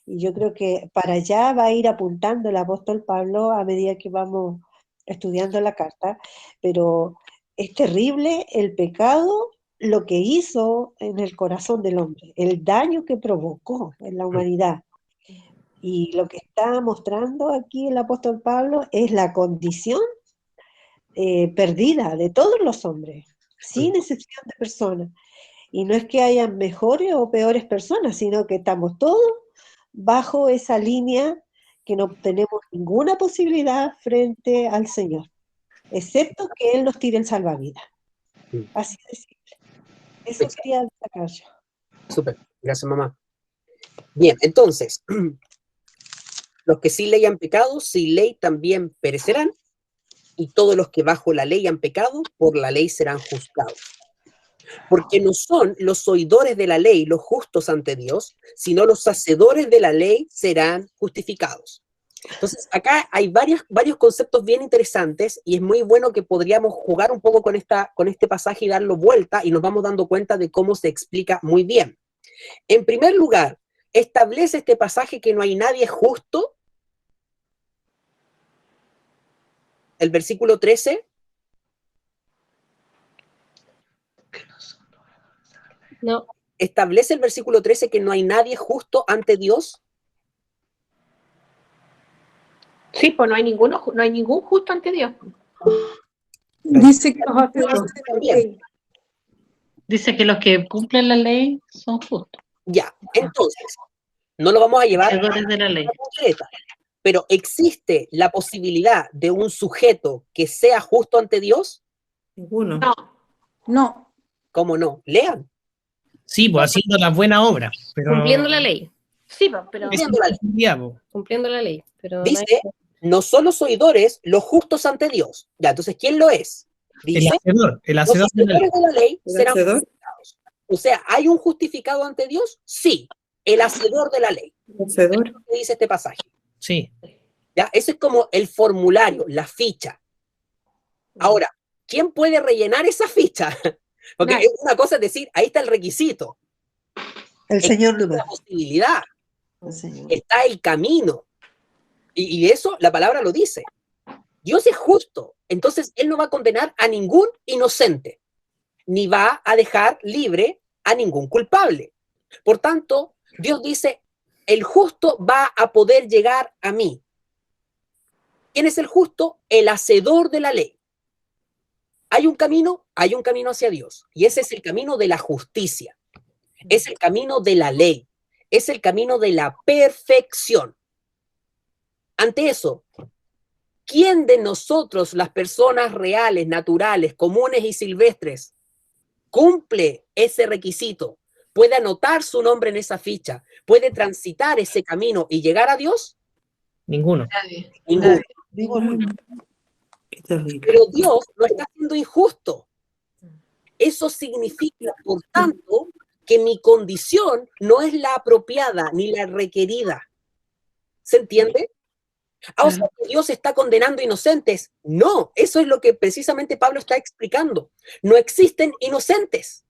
Y yo creo que para allá va a ir apuntando el apóstol Pablo a medida que vamos estudiando la carta, pero es terrible el pecado, lo que hizo en el corazón del hombre, el daño que provocó en la humanidad. Y lo que está mostrando aquí el apóstol Pablo es la condición perdida de todos los hombres, sin excepción de personas. Y no es que hayan mejores o peores personas, sino que estamos todos bajo esa línea que no tenemos ninguna posibilidad frente al Señor, excepto que Él nos tire el salvavidas. Así de simple. Eso quería destacar yo. Súper, gracias mamá. Bien, entonces, los que sin ley han pecado, sin ley también perecerán, y todos los que bajo la ley han pecado, por la ley serán juzgados. Porque no son los oidores de la ley los justos ante Dios, sino los hacedores de la ley serán justificados. Entonces, acá hay varios conceptos bien interesantes y es muy bueno que podríamos jugar un poco con este pasaje y darlo vuelta y nos vamos dando cuenta de cómo se explica muy bien. En primer lugar, establece este pasaje que no hay nadie justo. El versículo 13. No. ¿Establece el versículo 13 que no hay nadie justo ante Dios? Sí, pues no hay ningún justo ante Dios. Dice que los hacedores de la ley. Dice que los que cumplen la ley son justos. Ya, entonces, no lo vamos a llevar Hacedores de la ley. concreta, pero ¿existe la posibilidad de un sujeto que sea justo ante Dios? Ninguno. No. ¿Cómo no? Lean. Sí, pues haciendo las buenas obras. Pero Cumpliendo la ley. Sí, pues, pero Cumpliendo la ley. Pero dice, no son los oidores los justos ante Dios. Ya, entonces, ¿quién lo es? Dice, el los hacedor de la hacedores de la ley ¿El serán hacedor? justificados. O sea, ¿hay un justificado ante Dios? Sí, el hacedor de la ley. ¿Hacedor? Es lo que dice este pasaje. Sí. ¿Ya? Eso es como el formulario, la ficha. Ahora, ¿quién puede rellenar esa ficha? Porque Nadie. una cosa es decir, ahí está el requisito. El Señor Está lo la da. posibilidad. El Señor. Está el camino. Y eso la palabra lo dice. Dios es justo. Entonces, Él no va a condenar a ningún inocente. Ni va a dejar libre a ningún culpable. Por tanto, Dios dice, el justo va a poder llegar a mí. ¿Quién es el justo? El hacedor de la ley. Hay un camino hacia Dios. Y ese es el camino de la justicia. Es el camino de la ley. Es el camino de la perfección. Ante eso, ¿quién de nosotros, las personas reales, naturales, comunes y silvestres, cumple ese requisito? ¿Puede anotar su nombre en esa ficha? ¿Puede transitar ese camino y llegar a Dios? Ninguno. Ninguno. Ninguno. Qué terrible. Pero Dios no está siendo injusto. Eso significa, por tanto, que mi condición no es la apropiada ni la requerida. ¿Se entiende? O sea, que Dios está condenando inocentes. No, eso es lo que precisamente Pablo está explicando. No existen inocentes.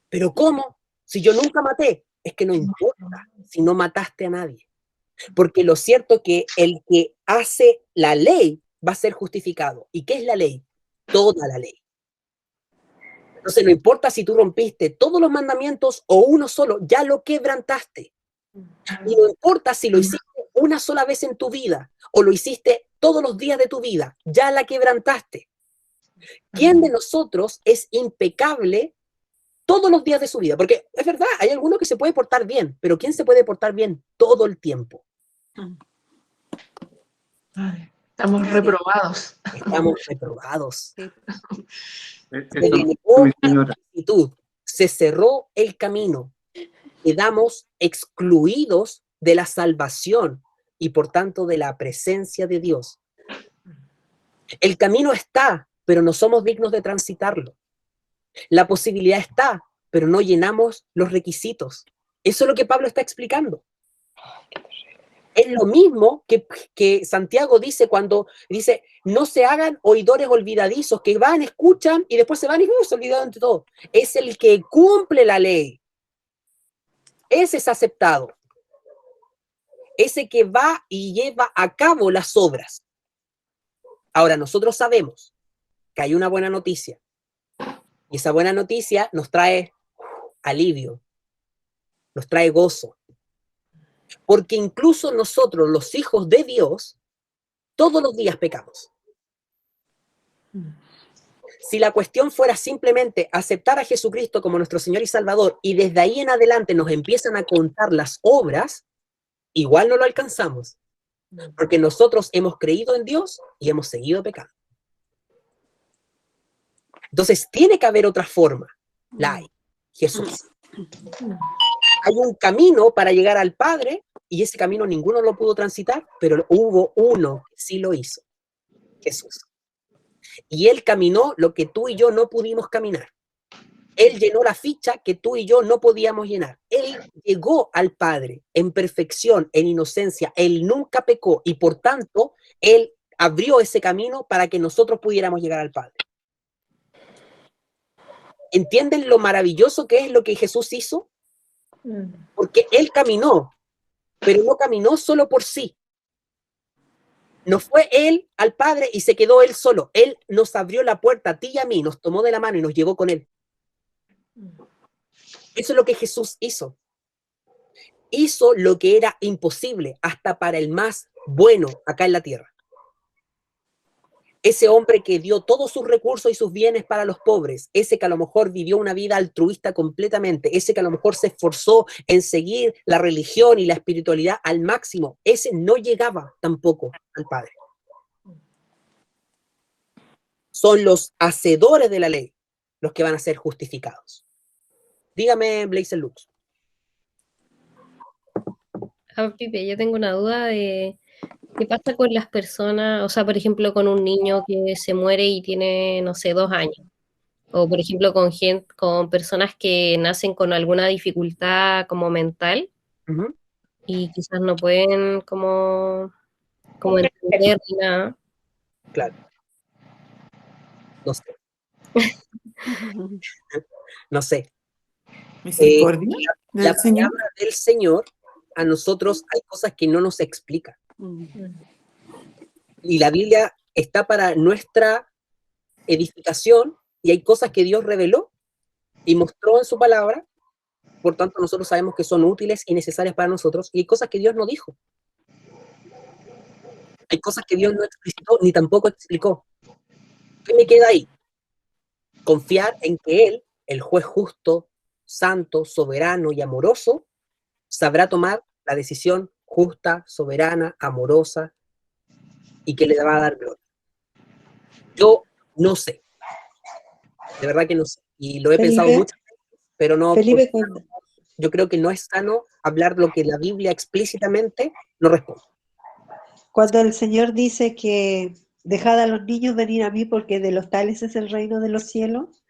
¿Pero cómo? Si yo nunca maté, es que no importa si no mataste a nadie. Porque lo cierto es que el que hace la ley va a ser justificado. ¿Y qué es la ley? Toda la ley. Entonces no importa si tú rompiste todos los mandamientos o uno solo, ya lo quebrantaste. Y no importa si lo hiciste una sola vez en tu vida o lo hiciste todos los días de tu vida, ya la quebrantaste. ¿Quién de nosotros es impecable todos los días de su vida? Porque es verdad, hay alguno que se puede portar bien, pero ¿quién se puede portar bien todo el tiempo? Estamos reprobados. Estamos reprobados. Mi señora. Se cerró el camino. Quedamos excluidos de la salvación y por tanto de la presencia de Dios. El camino está, pero no somos dignos de transitarlo. La posibilidad está, pero no llenamos los requisitos. Eso es lo que Pablo está explicando. Es lo mismo que Santiago dice cuando dice, no se hagan oidores olvidadizos, que van, escuchan y después se van y se olvidan de todo. Es el que cumple la ley. Ese es aceptado. Ese que va y lleva a cabo las obras. Ahora, nosotros sabemos que hay una buena noticia. Y esa buena noticia nos trae alivio, nos trae gozo. Porque incluso nosotros, los hijos de Dios, todos los días pecamos. Si la cuestión fuera simplemente aceptar a Jesucristo como nuestro Señor y Salvador y desde ahí en adelante nos empiezan a contar las obras, igual no lo alcanzamos. Porque nosotros hemos creído en Dios y hemos seguido pecando. Entonces tiene que haber otra forma. La hay. Jesús. Hay un camino para llegar al Padre y ese camino ninguno lo pudo transitar, pero hubo uno que sí lo hizo, Jesús. Y Él caminó lo que tú y yo no pudimos caminar. Él llenó la ficha que tú y yo no podíamos llenar. Él llegó al Padre en perfección, en inocencia. Él nunca pecó y por tanto, Él abrió ese camino para que nosotros pudiéramos llegar al Padre. ¿Entienden lo maravilloso que es lo que Jesús hizo? Porque Él caminó, pero no caminó solo por sí. No fue Él al Padre y se quedó Él solo. Él nos abrió la puerta a ti y a mí, nos tomó de la mano y nos llevó con Él. Eso es lo que Jesús hizo. Hizo lo que era imposible hasta para el más bueno acá en la tierra. Ese hombre que dio todos sus recursos y sus bienes para los pobres, ese que a lo mejor vivió una vida altruista completamente, ese que a lo mejor se esforzó en seguir la religión y la espiritualidad al máximo, ese no llegaba tampoco al Padre. Son los hacedores de la ley los que van a ser justificados. Dígame, Blaise Lux. Pipe, yo tengo una duda de qué pasa con las personas, o sea, por ejemplo, con un niño que se muere y tiene, no sé, 2 años. O, por ejemplo, con personas que nacen con alguna dificultad como mental y quizás no pueden como entender ni nada. Claro. No sé. No sé. Misericordia la palabra del Señor, a nosotros hay cosas que no nos explica. Y la Biblia está para nuestra edificación y hay cosas que Dios reveló y mostró en su palabra, por tanto nosotros sabemos que son útiles y necesarias para nosotros, y hay cosas que Dios no dijo. Hay cosas que Dios no explicitó ni tampoco explicó. ¿Qué me queda ahí? Confiar en que Él, el juez justo, santo, soberano y amoroso, sabrá tomar la decisión justa, soberana, amorosa, y que le va a dar gloria. Yo no sé. De verdad que no sé. Y lo he pensado muchas veces, pero no. Felipe, Yo creo que no es sano hablar lo que la Biblia explícitamente no responde. cuando el Señor dice que dejad a los niños venir a mí porque de los tales es el reino de los cielos,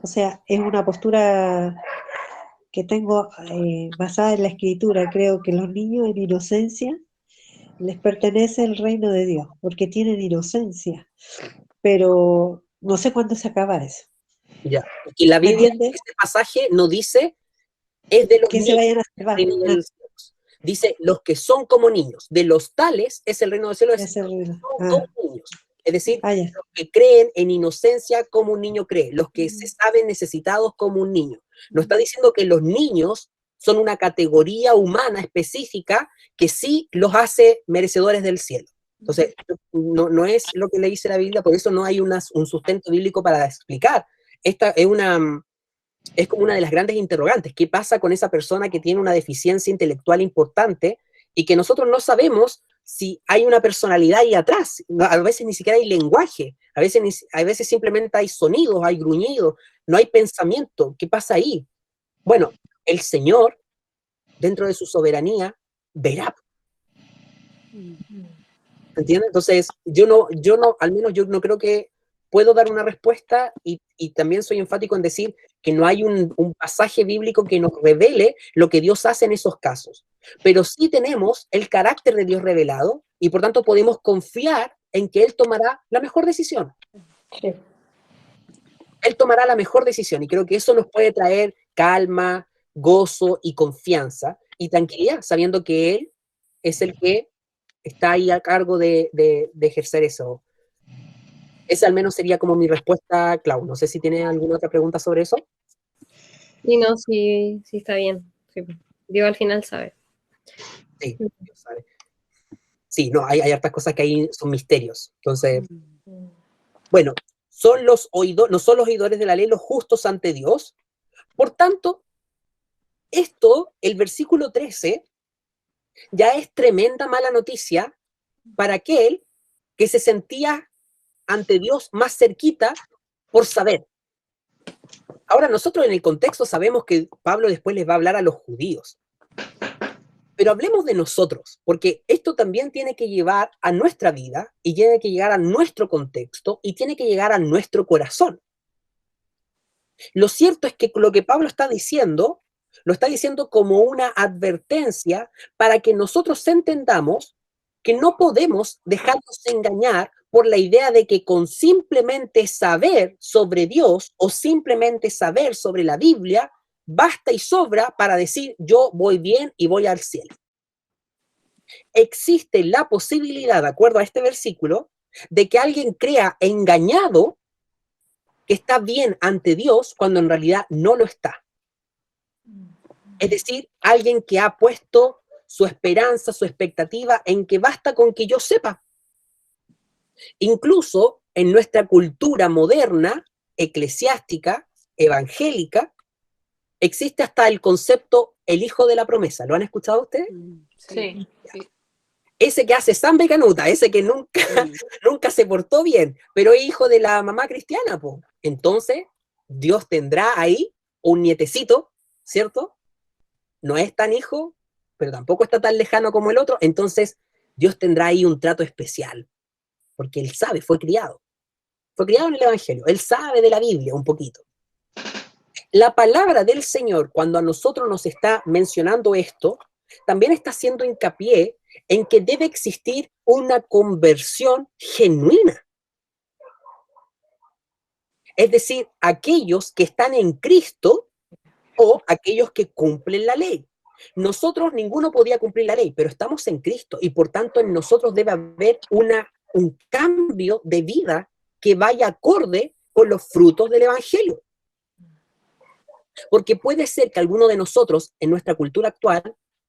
o sea, es una postura que tengo basada en la Escritura. Creo que los niños en inocencia les pertenece el reino de Dios, porque tienen inocencia, pero no sé cuándo se acaba eso. Ya, porque la Biblia, este pasaje no dice es de los que niños, se vayan a salvar. Dice los que son como niños, de los tales es el reino de los cielos, Es el reino. como niños. Es decir, los que creen en inocencia como un niño cree, los que se saben necesitados como un niño. No está diciendo que los niños son una categoría humana específica que sí los hace merecedores del cielo. Entonces, no es lo que le dice la Biblia, por eso no hay un sustento bíblico para explicar. Esta es como una de las grandes interrogantes. ¿Qué pasa con esa persona que tiene una deficiencia intelectual importante y que nosotros no sabemos si hay una personalidad ahí atrás? A veces ni siquiera hay lenguaje, a veces simplemente hay sonidos, hay gruñidos, no hay pensamiento. ¿Qué pasa ahí? Bueno, el Señor, dentro de su soberanía, verá. ¿Entiendes? Entonces, al menos yo no creo que puedo dar una respuesta y también soy enfático en decir que no hay un pasaje bíblico que nos revele lo que Dios hace en esos casos. Pero sí tenemos el carácter de Dios revelado y por tanto podemos confiar en que Él tomará la mejor decisión. Sí. Él tomará la mejor decisión y creo que eso nos puede traer calma, gozo y confianza y tranquilidad, sabiendo que Él es el que está ahí a cargo de ejercer eso. Esa al menos sería como mi respuesta, Clau. No sé si tiene alguna otra pregunta sobre eso. Sí, no, sí está bien. Sí. Dios al final sabe. Sí, Dios sabe. Sí, no, hay hartas cosas que ahí son misterios. Entonces, bueno, no son los oidores de la ley los justos ante Dios. Por tanto, el versículo 13, ya es tremenda mala noticia para aquel que se sentía ante Dios más cerquita por saber. Ahora nosotros en el contexto sabemos que Pablo después les va a hablar a los judíos. Pero hablemos de nosotros, porque esto también tiene que llevar a nuestra vida y tiene que llegar a nuestro contexto y tiene que llegar a nuestro corazón. Lo cierto es que lo que Pablo está diciendo, lo está diciendo como una advertencia para que nosotros entendamos que no podemos dejarnos engañar por la idea de que con simplemente saber sobre Dios o simplemente saber sobre la Biblia, basta y sobra para decir yo voy bien y voy al cielo. Existe la posibilidad, de acuerdo a este versículo, de que alguien crea engañado que está bien ante Dios cuando en realidad no lo está. Es decir, alguien que ha puesto su esperanza, su expectativa en que basta con que yo sepa. Incluso en nuestra cultura moderna, eclesiástica, evangélica, existe hasta el concepto el hijo de la promesa. ¿Lo han escuchado ustedes? Sí. Ese que hace samba y canuta, ese que nunca se portó bien, pero es hijo de la mamá cristiana, po. Entonces, Dios tendrá ahí un nietecito, ¿cierto? No es tan hijo, pero tampoco está tan lejano como el otro, entonces Dios tendrá ahí un trato especial, porque él sabe, fue criado en el Evangelio, él sabe de la Biblia un poquito. La palabra del Señor, cuando a nosotros nos está mencionando esto, también está haciendo hincapié en que debe existir una conversión genuina. Es decir, aquellos que están en Cristo o aquellos que cumplen la ley. Nosotros, ninguno podía cumplir la ley, pero estamos en Cristo y por tanto en nosotros debe haber un cambio de vida que vaya acorde con los frutos del Evangelio. Porque puede ser que alguno de nosotros, en nuestra cultura actual,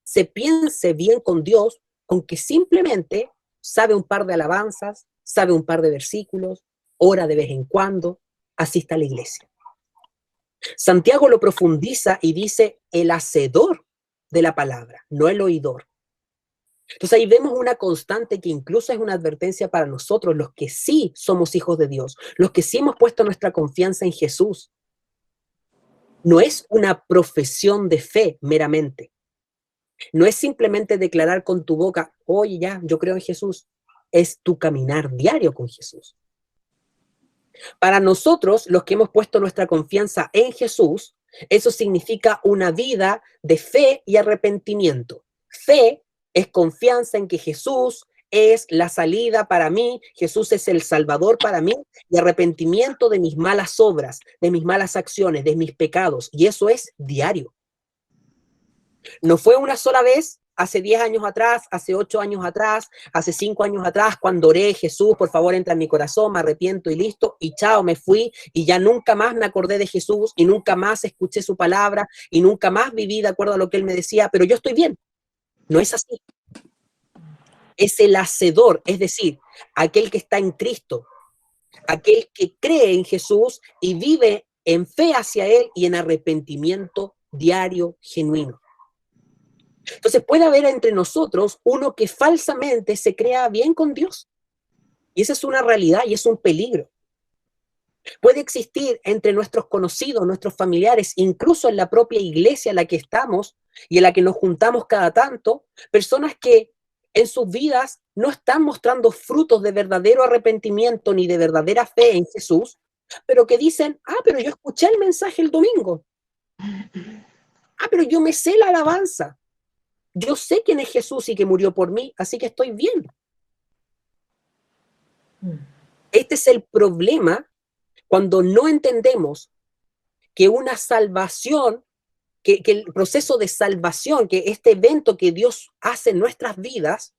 se piense bien con Dios con que simplemente sabe un par de alabanzas, sabe un par de versículos, ora de vez en cuando, asista a la iglesia. Santiago lo profundiza y dice el hacedor de la palabra, no el oidor. Entonces ahí vemos una constante que incluso es una advertencia para nosotros, los que sí somos hijos de Dios, los que sí hemos puesto nuestra confianza en Jesús. No es una profesión de fe meramente. No es simplemente declarar con tu boca, oye ya, yo creo en Jesús. Es tu caminar diario con Jesús. Para nosotros, los que hemos puesto nuestra confianza en Jesús, eso significa una vida de fe y arrepentimiento. Fe es confianza en que Jesús es la salida para mí, Jesús es el Salvador para mí, y arrepentimiento de mis malas obras, de mis malas acciones, de mis pecados, y eso es diario. No fue una sola vez, hace 10 años atrás, hace 8 años atrás, hace 5 años atrás, cuando oré, Jesús, por favor, entra en mi corazón, me arrepiento y listo, y chao, me fui, y ya nunca más me acordé de Jesús, y nunca más escuché su palabra, y nunca más viví de acuerdo a lo que él me decía, pero yo estoy bien. No es así. Es el hacedor, es decir, aquel que está en Cristo, aquel que cree en Jesús y vive en fe hacia él y en arrepentimiento diario, genuino. Entonces puede haber entre nosotros uno que falsamente se crea bien con Dios. Y esa es una realidad y es un peligro. Puede existir entre nuestros conocidos, nuestros familiares, incluso en la propia iglesia en la que estamos y en la que nos juntamos cada tanto, personas que en sus vidas no están mostrando frutos de verdadero arrepentimiento ni de verdadera fe en Jesús, pero que dicen, pero yo escuché el mensaje el domingo. Pero yo me sé la alabanza. Yo sé quién es Jesús y que murió por mí, así que estoy bien. Este es el problema cuando no entendemos que una salvación, que el proceso de salvación, que este evento que Dios hace en nuestras vidas,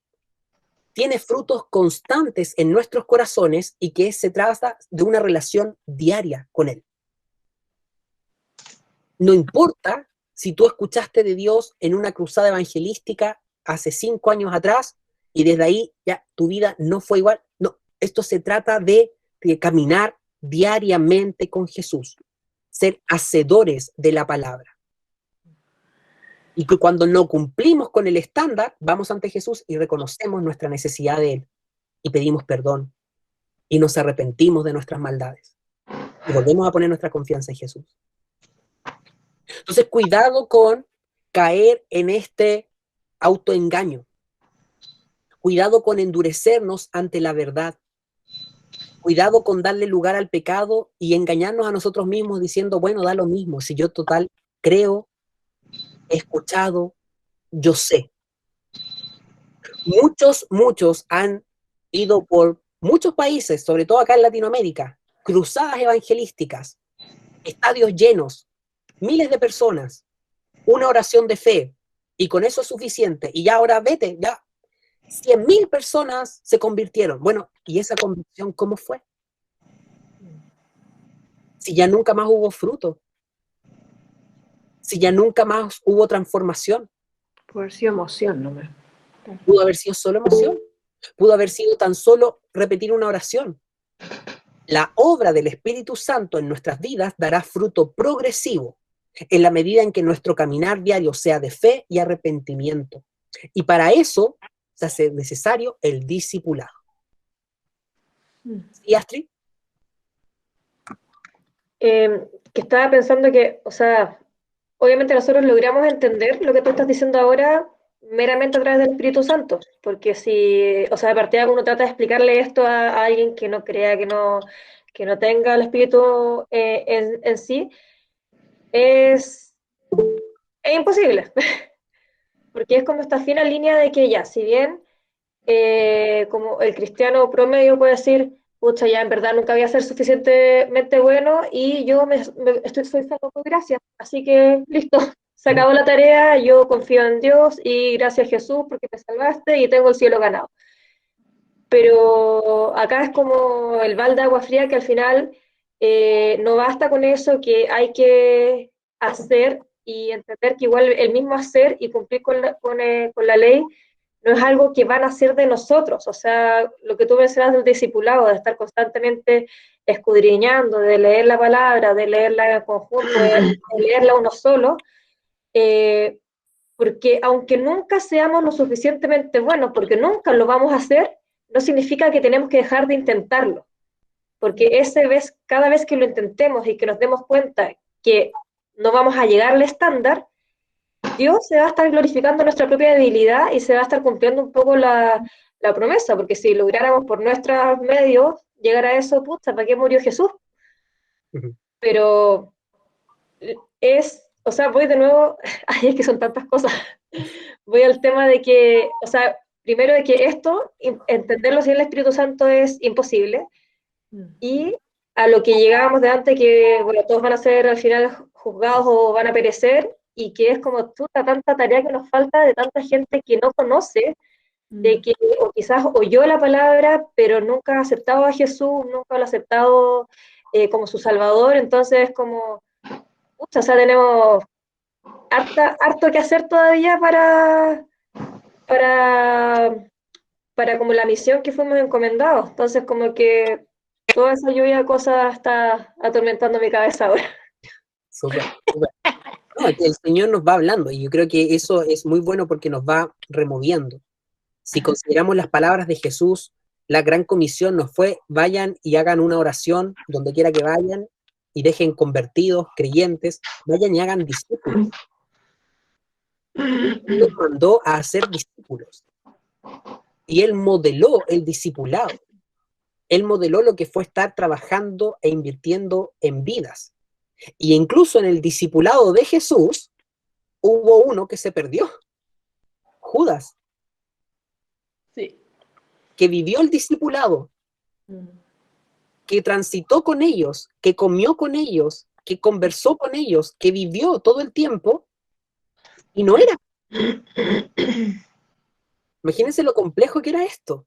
tiene frutos constantes en nuestros corazones y que se trata de una relación diaria con Él. No importa si tú escuchaste de Dios en una cruzada evangelística hace 5 años atrás y desde ahí ya tu vida no fue igual. No, esto se trata de caminar diariamente con Jesús, ser hacedores de la palabra. Y que cuando no cumplimos con el estándar, vamos ante Jesús y reconocemos nuestra necesidad de Él y pedimos perdón y nos arrepentimos de nuestras maldades y volvemos a poner nuestra confianza en Jesús. Entonces, cuidado con caer en este autoengaño. Cuidado con endurecernos ante la verdad. Cuidado con darle lugar al pecado y engañarnos a nosotros mismos diciendo, bueno, da lo mismo, si yo total creo, he escuchado, yo sé. Muchos han ido por muchos países, sobre todo acá en Latinoamérica, cruzadas evangelísticas, estadios llenos, miles de personas, una oración de fe, y con eso es suficiente. Y ya ahora vete, ya 100.000 personas se convirtieron. Bueno, ¿y esa conversión cómo fue? Si ya nunca más hubo fruto, si ya nunca más hubo transformación. Pudo haber sido emoción, ¿no? Pudo haber sido solo emoción, pudo haber sido tan solo repetir una oración. La obra del Espíritu Santo en nuestras vidas dará fruto progresivo en la medida en que nuestro caminar diario sea de fe y arrepentimiento. Y para eso se hace necesario el discipulado. ¿Sí, Astrid? Que estaba pensando que, o sea, obviamente nosotros logramos entender lo que tú estás diciendo ahora meramente a través del Espíritu Santo, porque si, o sea, de partida uno trata de explicarle esto a alguien que no crea, que no tenga el Espíritu en sí, es imposible, porque es como esta fina línea de que ya, si bien como el cristiano promedio puede decir, pucha, ya en verdad nunca voy a ser suficientemente bueno y yo soy salvo por gracia, así que listo, se acabó la tarea, yo confío en Dios y gracias Jesús porque me salvaste y tengo el cielo ganado. Pero acá es como el balde de agua fría que al final no basta con eso, que hay que hacer y entender que igual el mismo hacer y cumplir con la ley no es algo que van a hacer de nosotros, o sea, lo que tú mencionas del discipulado, de estar constantemente escudriñando, de leer la palabra, de leerla en conjunto, de leerla uno solo, porque aunque nunca seamos lo suficientemente buenos, porque nunca lo vamos a hacer, no significa que tenemos que dejar de intentarlo, porque cada vez que lo intentemos y que nos demos cuenta que no vamos a llegar al estándar, Dios se va a estar glorificando nuestra propia debilidad y se va a estar cumpliendo un poco la promesa, porque si lográramos por nuestros medios llegar a eso, puta, ¿para qué murió Jesús? Pero o sea, voy de nuevo, ay, es que son tantas cosas, voy al tema de que, o sea, primero de que esto, entenderlo sin el Espíritu Santo es imposible, y a lo que llegábamos de antes, que, bueno, todos van a ser al final juzgados o van a perecer, y que es como tanta tarea que nos falta de tanta gente que no conoce, de que o quizás oyó la palabra, pero nunca ha aceptado a Jesús, nunca lo ha aceptado como su Salvador, entonces como, o sea, tenemos harto que hacer todavía para como la misión que fuimos encomendados, entonces como que toda esa lluvia de cosas está atormentando mi cabeza ahora. Súper. No, el Señor nos va hablando y yo creo que eso es muy bueno porque nos va removiendo. Si consideramos las palabras de Jesús, la gran comisión nos fue, vayan y hagan una oración donde quiera que vayan y dejen convertidos, creyentes, vayan y hagan discípulos. Él nos mandó a hacer discípulos y Él modeló el discipulado. Él modeló lo que fue estar trabajando e invirtiendo en vidas. Y incluso en el discipulado de Jesús hubo uno que se perdió, Judas, sí, que vivió el discipulado, que transitó con ellos, que comió con ellos, que conversó con ellos, que vivió todo el tiempo y no era. Imagínense lo complejo que era esto.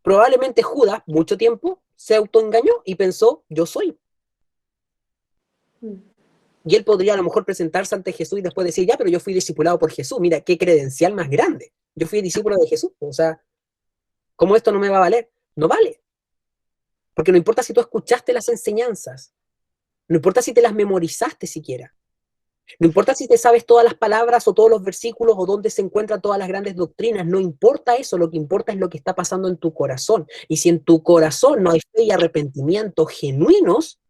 Probablemente Judas, mucho tiempo, se autoengañó y pensó, yo soy. Y él podría a lo mejor presentarse ante Jesús y después decir, ya, pero yo fui discipulado por Jesús, mira, qué credencial más grande. Yo fui discípulo de Jesús, o sea, ¿cómo esto no me va a valer? No vale. Porque no importa si tú escuchaste las enseñanzas, no importa si te las memorizaste siquiera, no importa si te sabes todas las palabras o todos los versículos o dónde se encuentran todas las grandes doctrinas, no importa eso, lo que importa es lo que está pasando en tu corazón. Y si en tu corazón no hay fe y arrepentimiento genuinos,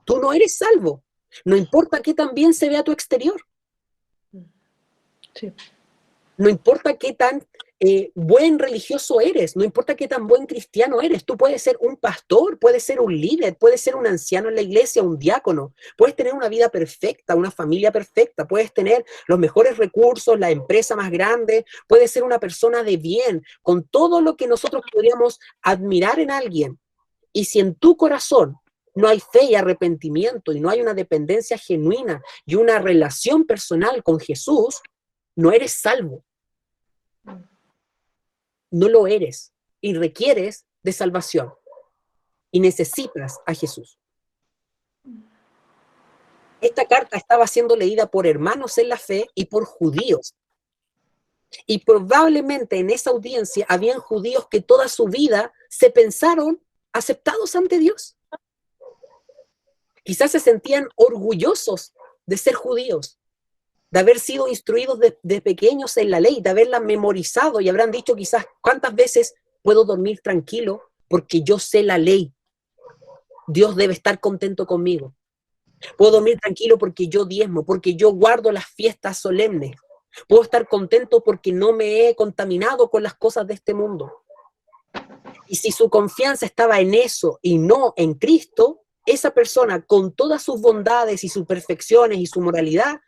tú no eres salvo. No importa que también se vea tu exterior. Sí. No importa qué tan buen religioso eres, no importa qué tan buen cristiano eres, tú puedes ser un pastor, puedes ser un líder, puedes ser un anciano en la iglesia, un diácono, puedes tener una vida perfecta, una familia perfecta, puedes tener los mejores recursos, la empresa más grande, puedes ser una persona de bien, con todo lo que nosotros podríamos admirar en alguien. Y si en tu corazón no hay fe y arrepentimiento y no hay una dependencia genuina y una relación personal con Jesús, no eres salvo. No lo eres y requieres de salvación y necesitas a Jesús. Esta carta estaba siendo leída por hermanos en la fe y por judíos. Y probablemente en esa audiencia habían judíos que toda su vida se pensaron aceptados ante Dios. Quizás se sentían orgullosos de ser judíos, de haber sido instruidos de pequeños en la ley, de haberla memorizado, y habrán dicho quizás, ¿cuántas veces puedo dormir tranquilo porque yo sé la ley? Dios debe estar contento conmigo. Puedo dormir tranquilo porque yo diezmo, porque yo guardo las fiestas solemnes. Puedo estar contento porque no me he contaminado con las cosas de este mundo. Y si su confianza estaba en eso y no en Cristo, esa persona, con todas sus bondades y sus perfecciones y su moralidad,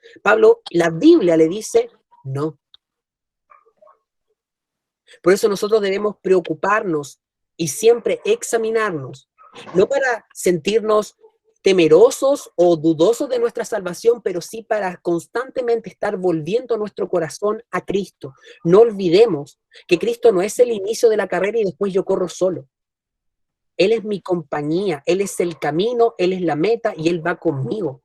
la Biblia le dice, no. Por eso nosotros debemos preocuparnos y siempre examinarnos, no para sentirnos temerosos o dudosos de nuestra salvación, pero sí para constantemente estar volviendo nuestro corazón a Cristo. No olvidemos que Cristo no es el inicio de la carrera y después yo corro solo. Él es mi compañía, Él es el camino, Él es la meta y Él va conmigo.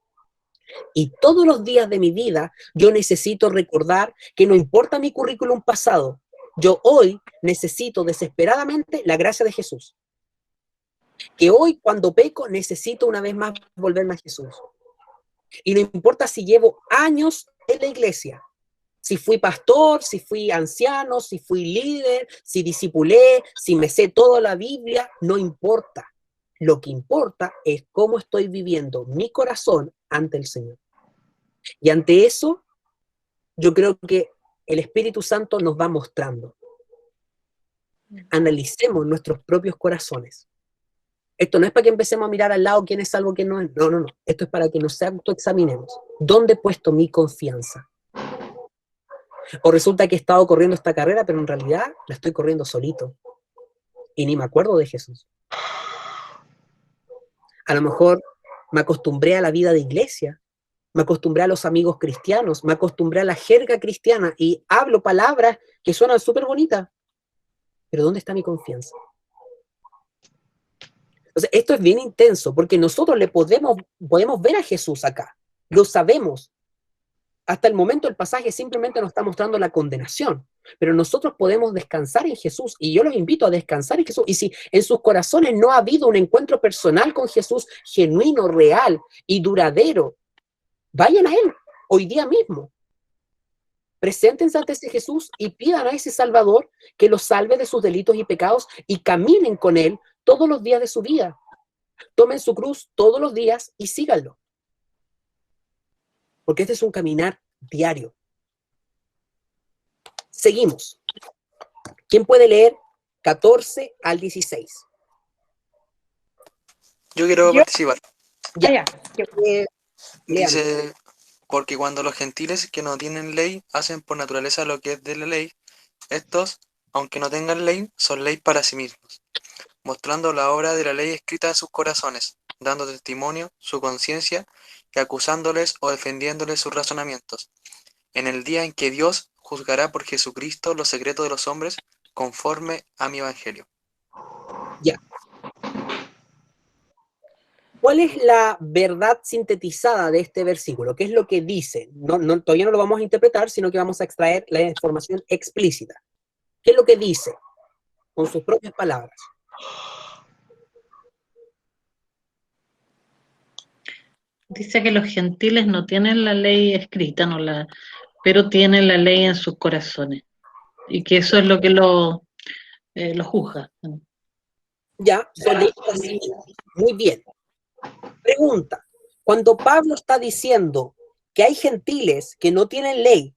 Y todos los días de mi vida yo necesito recordar que no importa mi currículum pasado, yo hoy necesito desesperadamente la gracia de Jesús. Que hoy cuando peco necesito una vez más volverme a Jesús. Y no importa si llevo años en la iglesia, si fui pastor, si fui anciano, si fui líder, si discipulé, si me sé toda la Biblia, no importa. Lo que importa es cómo estoy viviendo mi corazón ante el Señor. Y ante eso, yo creo que el Espíritu Santo nos va mostrando. Analicemos nuestros propios corazones. Esto no es para que empecemos a mirar al lado quién es salvo, quién no es. No. Esto es para que nos autoexaminemos. ¿Dónde he puesto mi confianza? O resulta que he estado corriendo esta carrera, pero en realidad la estoy corriendo solito. Y ni me acuerdo de Jesús. A lo mejor me acostumbré a la vida de iglesia, me acostumbré a los amigos cristianos, me acostumbré a la jerga cristiana y hablo palabras que suenan súper bonitas. Pero ¿dónde está mi confianza? Entonces, esto es bien intenso, porque nosotros le podemos ver a Jesús acá. Lo sabemos. Hasta el momento el pasaje simplemente nos está mostrando la condenación, pero nosotros podemos descansar en Jesús, y yo los invito a descansar en Jesús. Y si en sus corazones no ha habido un encuentro personal con Jesús genuino, real y duradero, vayan a Él hoy día mismo. Preséntense ante ese Jesús y pidan a ese Salvador que los salve de sus delitos y pecados y caminen con Él todos los días de su vida. Tomen su cruz todos los días y síganlo. Porque este es un caminar diario. Seguimos. ¿Quién puede leer 14 al 16? Yo quiero participar. Ya. Dice, porque cuando los gentiles que no tienen ley hacen por naturaleza lo que es de la ley, estos, aunque no tengan ley, son ley para sí mismos, mostrando la obra de la ley escrita en sus corazones, dando testimonio, su conciencia, y acusándoles o defendiéndoles sus razonamientos, en el día en que Dios juzgará por Jesucristo los secretos de los hombres conforme a mi evangelio. Ya. ¿Cuál es la verdad sintetizada de este versículo? ¿Qué es lo que dice? Todavía no lo vamos a interpretar, sino que vamos a extraer la información explícita. ¿Qué es lo que dice? Con sus propias palabras. Dice que los gentiles no tienen la ley escrita, pero tienen la ley en sus corazones. Y que eso es lo que lo juzga. Ya, son leyes así. Muy bien. Pregunta, cuando Pablo está diciendo que hay gentiles que no tienen ley,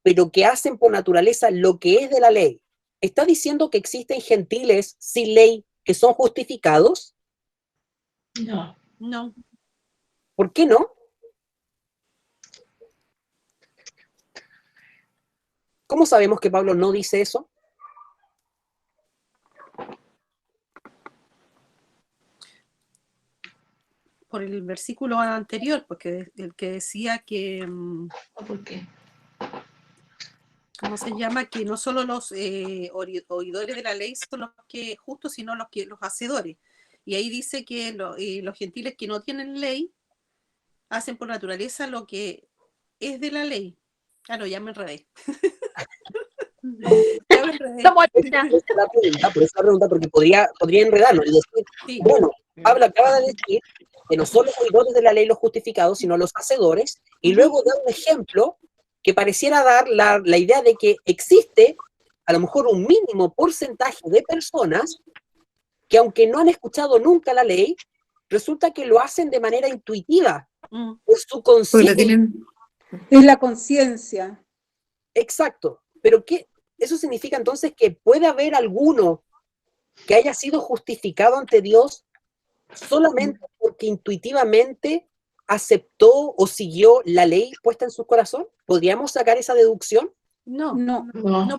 pero que hacen por naturaleza lo que es de la ley, ¿está diciendo que existen gentiles sin ley que son justificados? No. No. ¿Por qué no? ¿Cómo sabemos que Pablo no dice eso? Por el versículo anterior, porque el que decía que, ¿Por qué? ¿cómo se llama? Que no solo los oidores de la ley son los que justos, sino los hacedores. Y ahí dice que los gentiles que no tienen ley hacen por naturaleza lo que es de la ley. Ah, no, ya me enredé. Ya me enredé. Por esa pregunta, porque podría enredarnos y decir, Sí. bueno, Pablo acaba de decir que no son los oidores de la ley los justificados, sino los hacedores, y luego da un ejemplo que pareciera dar la idea de que existe a lo mejor un mínimo porcentaje de personas que, aunque no han escuchado nunca la ley, resulta que lo hacen de manera intuitiva, por su conciencia. Es la conciencia. Exacto. Pero eso significa entonces que puede haber alguno que haya sido justificado ante Dios solamente porque intuitivamente aceptó o siguió la ley puesta en su corazón. ¿Podríamos sacar esa deducción? No,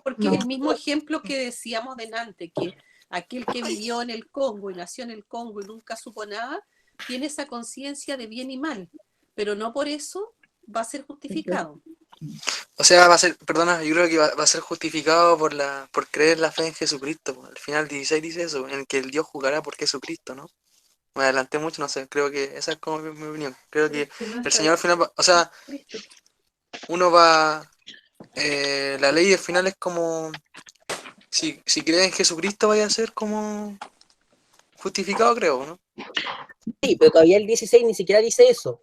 porque es el mismo ejemplo que decíamos delante, que aquel que vivió en el Congo y nació en el Congo y nunca supo nada, tiene esa conciencia de bien y mal, pero no por eso va a ser justificado. O sea, va a ser, perdona, yo creo que va a ser justificado por creer la fe en Jesucristo. Al final 16 dice eso, en que el Dios juzgará por Jesucristo, ¿no? Me adelanté mucho, no sé, creo que esa es como mi opinión. Creo que el Señor al final, o sea, uno va, la ley al final es como, si crees en Jesucristo vaya a ser como justificado, creo, ¿no? Sí, pero todavía el 16 ni siquiera dice eso.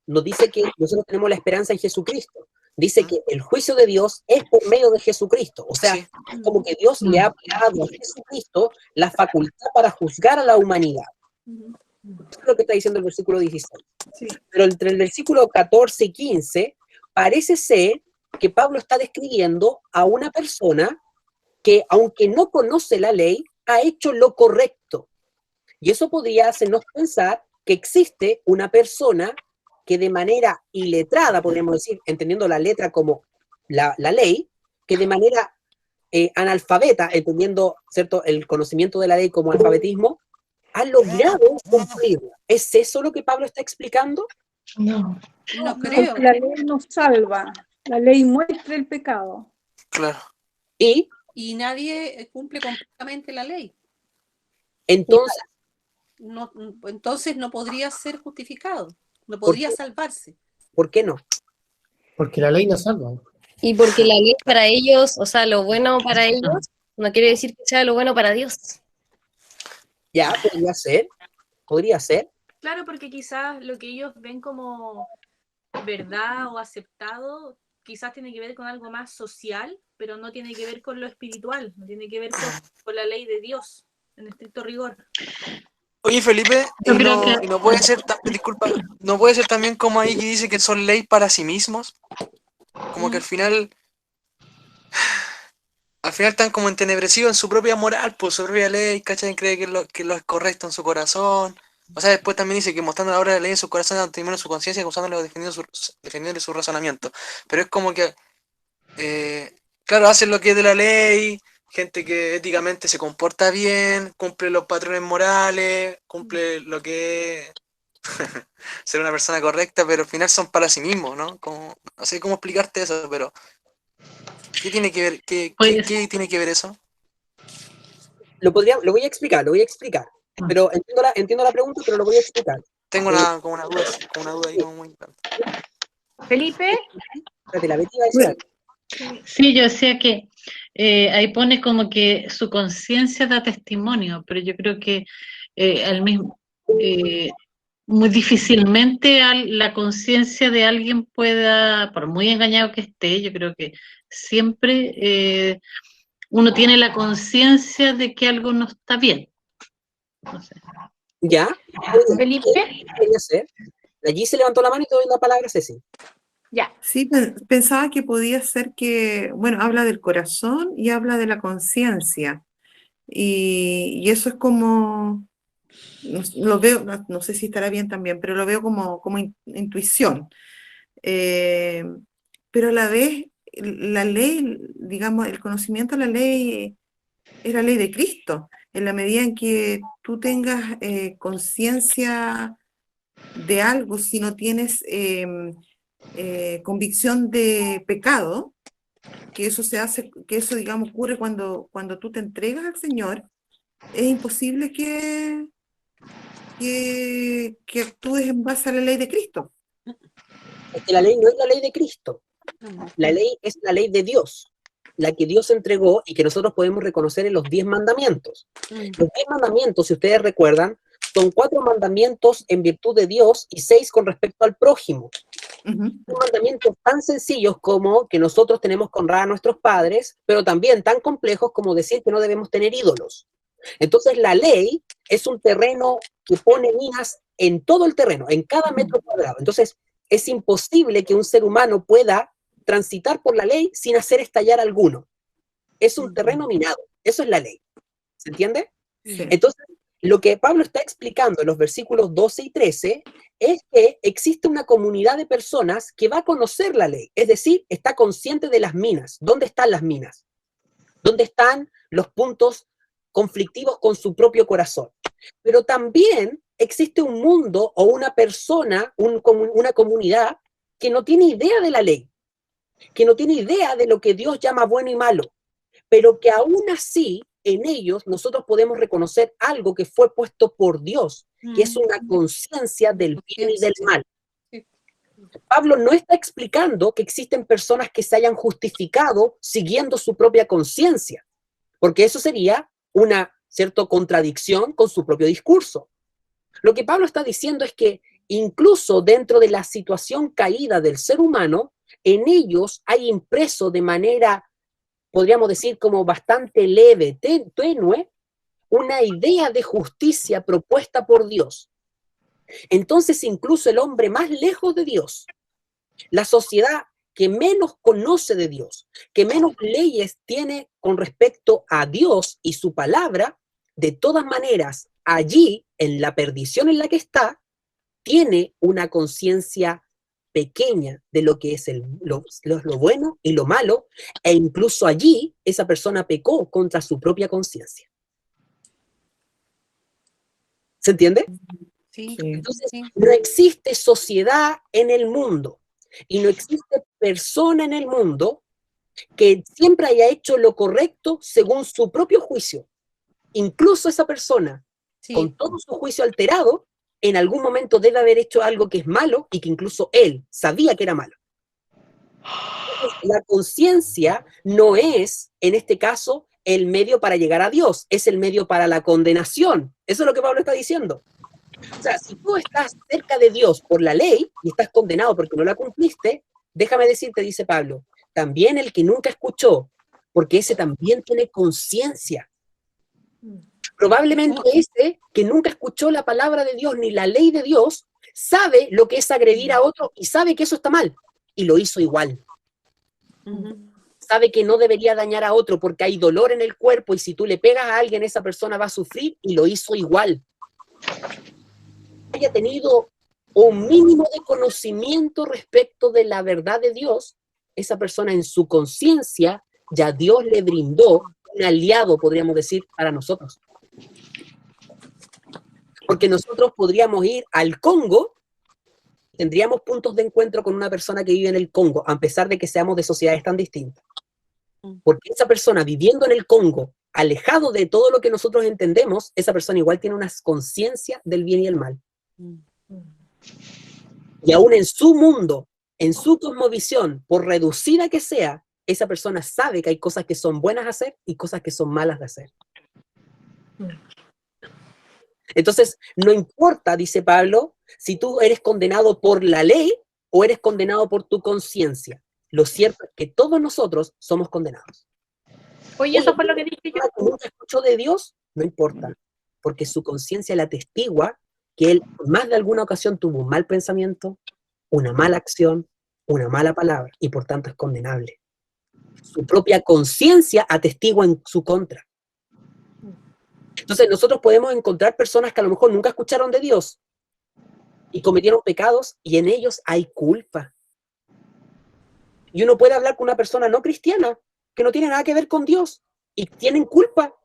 Nos dice que nosotros tenemos la esperanza en Jesucristo. Dice que el juicio de Dios es por medio de Jesucristo. O sea, como que Dios le ha dado a Jesucristo la facultad para juzgar a la humanidad. Eso es lo que está diciendo el versículo 16. Sí. Pero entre el versículo 14 y 15, parece ser que Pablo está describiendo a una persona que, aunque no conoce la ley, ha hecho lo correcto. Y eso podría hacernos pensar que existe una persona que de manera iletrada, podríamos decir, entendiendo la letra como la ley, que de manera analfabeta, entendiendo, ¿cierto?, el conocimiento de la ley como alfabetismo, ha logrado cumplirla. ¿Es eso lo que Pablo está explicando? No. No creo. Porque la ley nos salva. La ley muestra el pecado. Claro. Y nadie cumple completamente la ley. Entonces no podría ser justificado. No podría salvarse. ¿Por qué no? Porque la ley nos salva. Y porque la ley para ellos, o sea, lo bueno para ellos, no quiere decir que sea lo bueno para Dios. Ya, podría ser. Claro, porque quizás lo que ellos ven como verdad o aceptado, quizás tiene que ver con algo más social, pero no tiene que ver con lo espiritual, no tiene que ver con la ley de Dios, en estricto rigor. Oye, Felipe, y no puede ser, disculpa, no puede ser también como ahí que dice que son ley para sí mismos, como que al final están como entenebrecidos en su propia moral, por su propia ley, ¿cachai? Cree que lo es correcto en su corazón. O sea, después también dice que mostrando la obra de la ley en su corazón, en su conciencia, acusándolo, defendiéndole su razonamiento. Pero es como que, claro, hacen lo que es de la ley, gente que éticamente se comporta bien, cumple los patrones morales, cumple lo que es ser una persona correcta, pero al final son para sí mismos, ¿no? Como, no sé cómo explicarte eso, pero ¿qué tiene que ver? ¿Qué tiene que ver eso? Lo voy a explicar. Pero entiendo la pregunta, pero lo voy a explicar. Tengo una duda ahí como muy importante. Felipe. Espérate, la Betty va a decir algo. Sí, yo decía que ahí pone como que su conciencia da testimonio, pero yo creo que muy difícilmente la conciencia de alguien pueda, por muy engañado que esté, yo creo que siempre uno tiene la conciencia de que algo no está bien. No sé. ¿Ya? Felipe. Allí se levantó la mano y te doy la palabra, Ceci. Ya. Sí, pensaba que podía ser que, bueno, habla del corazón y habla de la conciencia. Y eso es como, lo veo, no sé si estará bien también, pero lo veo como intuición. Pero a la vez, la ley, digamos, el conocimiento de la ley es la ley de Cristo. En la medida en que tú tengas conciencia de algo, si no tienes convicción de pecado, que eso se hace, que eso, digamos, ocurre cuando tú te entregas al Señor, es imposible que actúes en base a la ley de Cristo. Es que la ley no es la ley de Cristo. La ley es la ley de Dios, la que Dios entregó y que nosotros podemos reconocer en los 10 mandamientos. Los 10 mandamientos, si ustedes recuerdan, son 4 mandamientos en virtud de Dios y 6 con respecto al prójimo. Son mandamientos tan sencillos como que nosotros tenemos que honrar a nuestros padres, pero también tan complejos como decir que no debemos tener ídolos. Entonces la ley es un terreno que pone minas en todo el terreno, en cada metro cuadrado. Entonces es imposible que un ser humano pueda transitar por la ley sin hacer estallar alguno. Es un terreno minado, eso es la ley. ¿Se entiende? Sí. Entonces, lo que Pablo está explicando en los versículos 12 y 13 es que existe una comunidad de personas que va a conocer la ley, es decir, está consciente de las minas. ¿Dónde están las minas? ¿Dónde están los puntos conflictivos con su propio corazón? Pero también existe un mundo o una persona, una comunidad que no tiene idea de la ley, que no tiene idea de lo que Dios llama bueno y malo, pero que aún así en ellos nosotros podemos reconocer algo que fue puesto por Dios, que es una conciencia del bien y del mal. Pablo no está explicando que existen personas que se hayan justificado siguiendo su propia conciencia, porque eso sería una cierta contradicción con su propio discurso. Lo que Pablo está diciendo es que incluso dentro de la situación caída del ser humano, en ellos hay impreso de manera, podríamos decir, como bastante leve, tenue, una idea de justicia propuesta por Dios. Entonces, incluso el hombre más lejos de Dios, la sociedad que menos conoce de Dios, que menos leyes tiene con respecto a Dios y su palabra, de todas maneras, allí, en la perdición en la que está, tiene una conciencia pequeña de lo que es lo bueno y lo malo, e incluso allí esa persona pecó contra su propia conciencia. ¿Se entiende? Sí. Entonces, no existe sociedad en el mundo y no existe persona en el mundo que siempre haya hecho lo correcto según su propio juicio. Incluso esa persona, con todo su juicio alterado, en algún momento debe haber hecho algo que es malo y que incluso él sabía que era malo. La conciencia no es, en este caso, el medio para llegar a Dios, es el medio para la condenación. Eso es lo que Pablo está diciendo. O sea, si tú estás cerca de Dios por la ley y estás condenado porque no la cumpliste, déjame decirte, dice Pablo, también el que nunca escuchó, porque ese también tiene conciencia. Probablemente ese que nunca escuchó la palabra de Dios ni la ley de Dios, sabe lo que es agredir a otro y sabe que eso está mal, y lo hizo igual. Sabe que no debería dañar a otro porque hay dolor en el cuerpo y si tú le pegas a alguien, esa persona va a sufrir y lo hizo igual. Haya tenido un mínimo de conocimiento respecto de la verdad de Dios, esa persona en su conciencia ya Dios le brindó un aliado, podríamos decir, para nosotros. Porque nosotros podríamos ir al Congo, tendríamos puntos de encuentro con una persona que vive en el Congo, a pesar de que seamos de sociedades tan distintas. Porque esa persona viviendo en el Congo, alejado de todo lo que nosotros entendemos, esa persona igual tiene una conciencia del bien y el mal. Y aún en su mundo, en su cosmovisión, por reducida que sea, esa persona sabe que hay cosas que son buenas de hacer y cosas que son malas de hacer. Entonces, no importa, dice Pablo, si tú eres condenado por la ley o eres condenado por tu conciencia. Lo cierto es que todos nosotros somos condenados. Oye, eso fue lo que dije yo. Nunca escuchó de Dios, no importa, porque su conciencia le atestigua que él más de alguna ocasión tuvo un mal pensamiento, una mala acción, una mala palabra y por tanto es condenable. Su propia conciencia atestigua en su contra. Entonces nosotros podemos encontrar personas que a lo mejor nunca escucharon de Dios y cometieron pecados y en ellos hay culpa. Y uno puede hablar con una persona no cristiana que no tiene nada que ver con Dios y tienen culpa.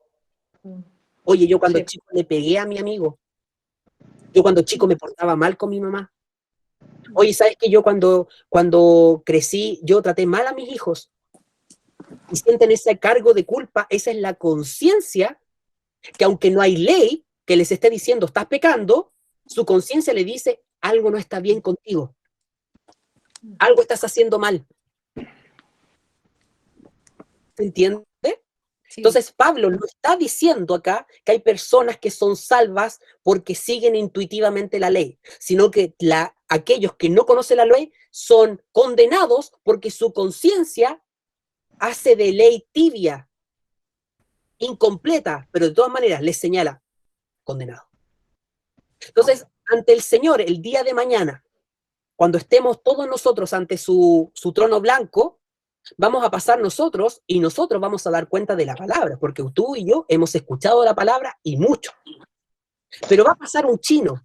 Oye, yo cuando chico le pegué a mi amigo. Yo cuando chico me portaba mal con mi mamá. Oye, ¿sabes qué? Yo cuando crecí, yo traté mal a mis hijos. Y sienten ese cargo de culpa, esa es la conciencia, que aunque no hay ley que les esté diciendo, estás pecando, su conciencia le dice, algo no está bien contigo. Algo estás haciendo mal. ¿Se entiende? Sí. Entonces Pablo no está diciendo acá que hay personas que son salvas porque siguen intuitivamente la ley, sino que aquellos que no conocen la ley son condenados porque su conciencia hace de ley tibia, incompleta, pero de todas maneras les señala condenado. Entonces, ante el Señor, el día de mañana, cuando estemos todos nosotros ante su trono blanco, vamos a pasar nosotros y nosotros vamos a dar cuenta de la palabra, porque tú y yo hemos escuchado la palabra y mucho. Pero va a pasar un chino,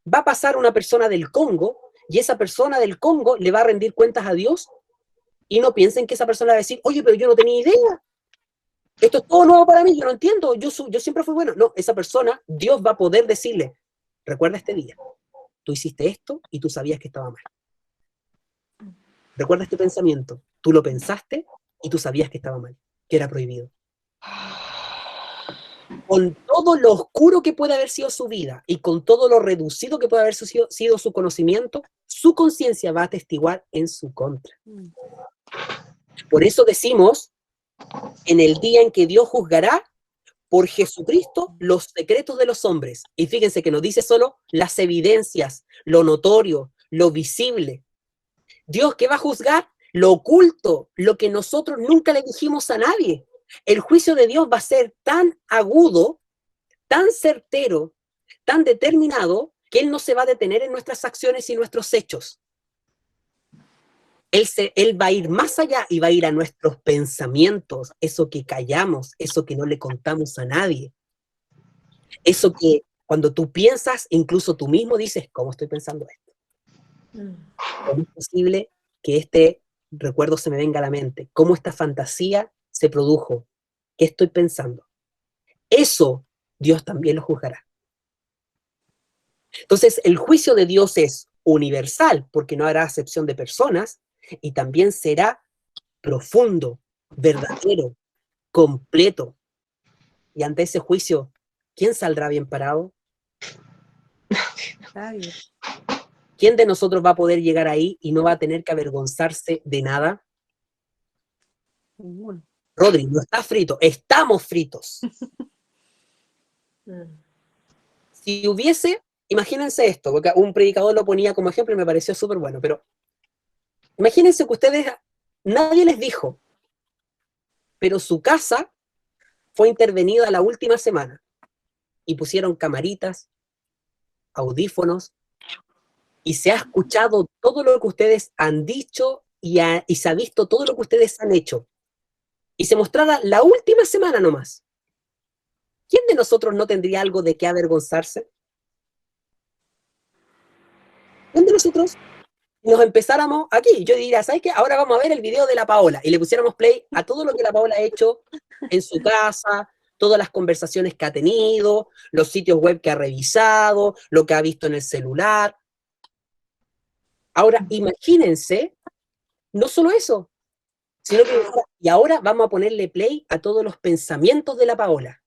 va a pasar una persona del Congo, y esa persona del Congo le va a rendir cuentas a Dios, y no piensen que esa persona va a decir, oye, pero yo no tenía idea. Esto es todo nuevo para mí, yo no entiendo, yo siempre fui bueno. No, esa persona, Dios va a poder decirle, recuerda este día, tú hiciste esto y tú sabías que estaba mal. Recuerda este pensamiento, tú lo pensaste y tú sabías que estaba mal, que era prohibido. Con todo lo oscuro que puede haber sido su vida y con todo lo reducido que puede haber sido su conocimiento, su conciencia va a atestiguar en su contra. Por eso decimos, en el día en que Dios juzgará por Jesucristo los secretos de los hombres. Y fíjense que nos dice solo las evidencias, lo notorio, lo visible. Dios, ¿qué va a juzgar? Lo oculto, lo que nosotros nunca le dijimos a nadie. El juicio de Dios va a ser tan agudo, tan certero, tan determinado, que Él no se va a detener en nuestras acciones y nuestros hechos. Él va a ir más allá y va a ir a nuestros pensamientos, eso que callamos, eso que no le contamos a nadie. Eso que cuando tú piensas, incluso tú mismo dices, ¿cómo estoy pensando esto? ¿Cómo es posible que este recuerdo se me venga a la mente? ¿Cómo esta fantasía se produjo? ¿Qué estoy pensando? Eso Dios también lo juzgará. Entonces, el juicio de Dios es universal, porque no hará acepción de personas, y también será profundo, verdadero, completo. Y ante ese juicio, ¿quién saldrá bien parado? Nadie. ¿Quién de nosotros va a poder llegar ahí y no va a tener que avergonzarse de nada? Ninguno. Rodri, no está frito, estamos fritos. Si hubiese, imagínense esto, porque un predicador lo ponía como ejemplo y me pareció súper bueno, pero imagínense que ustedes, nadie les dijo, pero su casa fue intervenida la última semana y pusieron camaritas, audífonos, y se ha escuchado todo lo que ustedes han dicho y se ha visto todo lo que ustedes han hecho. Y se mostrara la última semana nomás. ¿Quién de nosotros no tendría algo de qué avergonzarse? ¿Quién de nosotros nos empezáramos aquí? Yo diría, ¿sabes qué? Ahora vamos a ver el video de la Paola y le pusiéramos play a todo lo que la Paola ha hecho en su casa, todas las conversaciones que ha tenido, los sitios web que ha revisado, lo que ha visto en el celular. Ahora, imagínense, no solo eso, sino que y ahora vamos a ponerle play a todos los pensamientos de la Paola.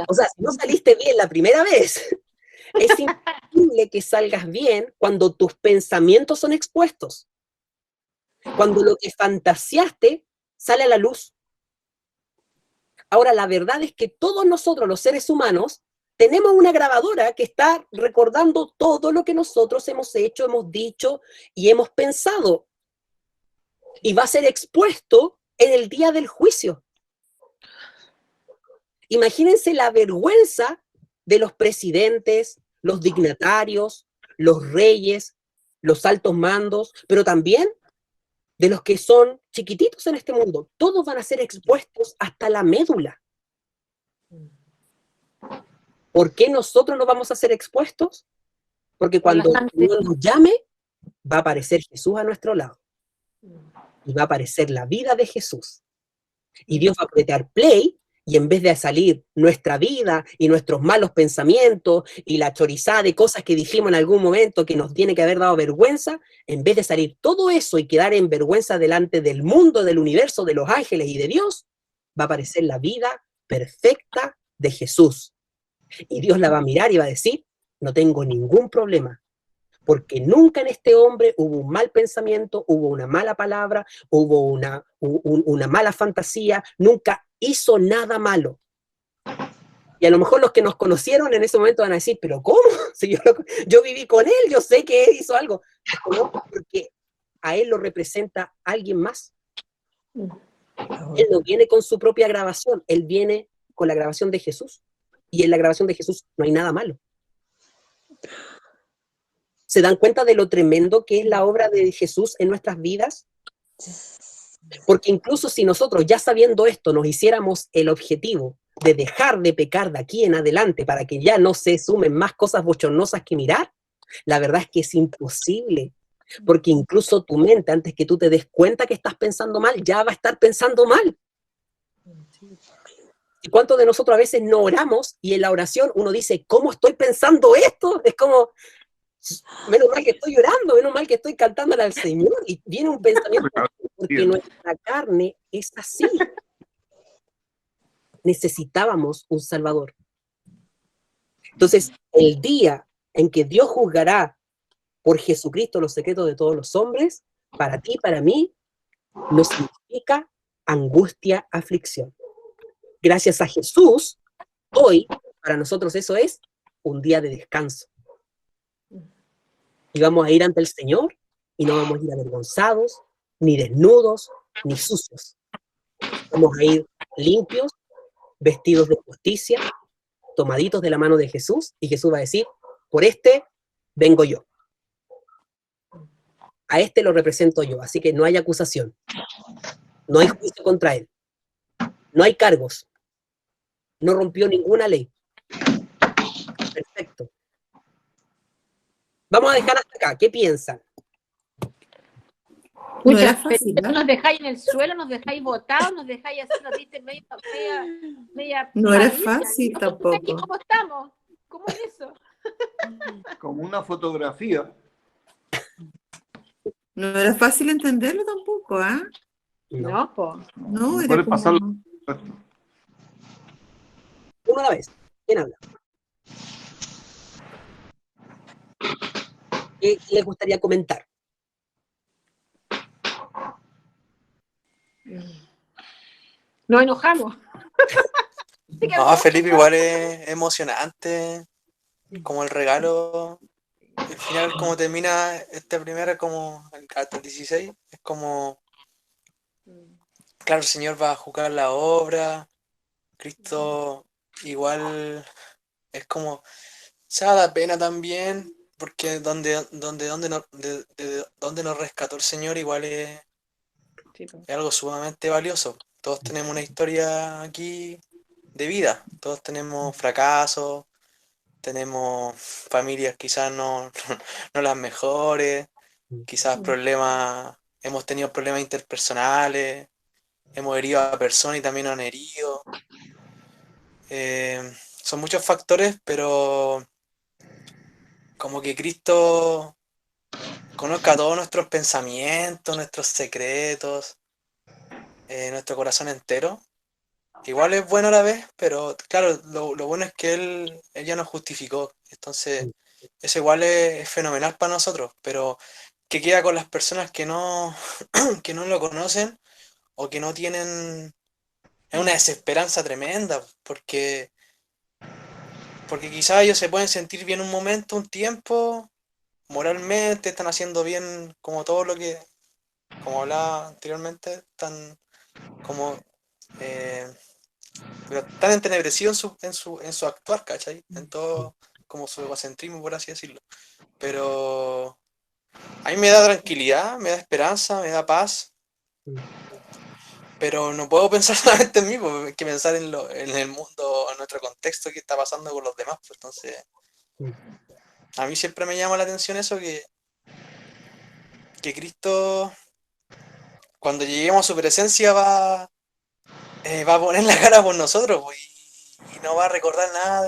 O sea, si no saliste bien la primera vez, es imposible que salgas bien cuando tus pensamientos son expuestos. Cuando lo que fantaseaste sale a la luz. Ahora, la verdad es que todos nosotros, los seres humanos, tenemos una grabadora que está recordando todo lo que nosotros hemos hecho, hemos dicho y hemos pensado. Y va a ser expuesto en el día del juicio. Imagínense la vergüenza de los presidentes, los dignatarios, los reyes, los altos mandos, pero también de los que son chiquititos en este mundo. Todos van a ser expuestos hasta la médula. ¿Por qué nosotros no vamos a ser expuestos? Porque cuando el Señor nos llame, va a aparecer Jesús a nuestro lado. Y va a aparecer la vida de Jesús. Y Dios va a apretar play, y en vez de salir nuestra vida y nuestros malos pensamientos y la chorizada de cosas que dijimos en algún momento que nos tiene que haber dado vergüenza, en vez de salir todo eso y quedar en vergüenza delante del mundo, del universo, de los ángeles y de Dios, va a aparecer la vida perfecta de Jesús. Y Dios la va a mirar y va a decir, no tengo ningún problema, porque nunca en este hombre hubo un mal pensamiento, hubo una mala palabra, hubo una mala fantasía, nunca hizo nada malo. Y a lo mejor los que nos conocieron en ese momento van a decir, ¿pero cómo? Si yo viví con él, yo sé que él hizo algo. No, porque a él lo representa alguien más. Él no viene con su propia grabación, él viene con la grabación de Jesús. Y en la grabación de Jesús no hay nada malo. ¿Se dan cuenta de lo tremendo que es la obra de Jesús en nuestras vidas? Porque incluso si nosotros, ya sabiendo esto, nos hiciéramos el objetivo de dejar de pecar de aquí en adelante para que ya no se sumen más cosas bochornosas que mirar, la verdad es que es imposible. Porque incluso tu mente, antes que tú te des cuenta que estás pensando mal, ya va a estar pensando mal. ¿Y cuántos de nosotros a veces no oramos y en la oración uno dice, ¿cómo estoy pensando esto? Es como, menos mal que estoy orando, menos mal que estoy cantándole al Señor, y viene un pensamiento, porque nuestra carne es así. Necesitábamos un Salvador. Entonces, el día en que Dios juzgará por Jesucristo los secretos de todos los hombres, para ti y para mí, no significa angustia, aflicción. Gracias a Jesús, hoy, para nosotros eso es un día de descanso. Y vamos a ir ante el Señor, y no vamos a ir avergonzados, ni desnudos, ni sucios. Vamos a ir limpios, vestidos de justicia, tomaditos de la mano de Jesús, y Jesús va a decir, por este vengo yo. A este lo represento yo, así que no hay acusación. No hay juicio contra él. No hay cargos. No rompió ninguna ley. Perfecto. Vamos a dejar hasta acá. ¿Qué piensan? No era fácil, ¿no? Nos dejáis en el suelo, nos dejáis botados, nos dejáis así, nos diste media No era fácil tampoco. Aquí, ¿cómo estamos? ¿Cómo es eso? Como una fotografía. No era fácil entenderlo tampoco, ¿ah? No, po. No, era Puedes pasarlo. Uno a la vez. ¿Quién habla? ¿Qué les gustaría comentar? Nos enojamos. No, Felipe, igual es emocionante, como el regalo, al final como termina esta primera, como hasta el 16, es como, claro, el Señor va a juzgar la obra, Cristo igual es como, se da pena también, porque donde nos rescató el Señor igual es algo sumamente valioso. Todos tenemos una historia aquí de vida, todos tenemos fracasos, tenemos familias quizás no las mejores, quizás problemas, hemos tenido problemas interpersonales, hemos herido a personas y también nos han herido. Son muchos factores, pero como que Cristo conozca todos nuestros pensamientos, nuestros secretos, nuestro corazón entero. Igual es bueno a la vez, pero claro, lo bueno es que Él ya nos justificó. Entonces, eso igual es fenomenal para nosotros, pero ¿qué queda con las personas que no lo conocen o que no tienen? Es una desesperanza tremenda, porque quizás ellos se pueden sentir bien un momento, un tiempo, moralmente, están haciendo bien como todo lo que, como hablaba anteriormente, están como... pero tan entenebrecido en su actuar, ¿cachai? En todo, como su egocentrismo, por así decirlo. Pero A mí me da tranquilidad, me da esperanza, me da paz, pero no puedo pensar solamente en mí, porque hay que pensar en el mundo, en nuestro contexto, que está pasando con los demás. Pues, entonces, a mí siempre me llama la atención eso, que Cristo, cuando lleguemos a su presencia, va a poner la cara por nosotros, pues, y no va a recordar nada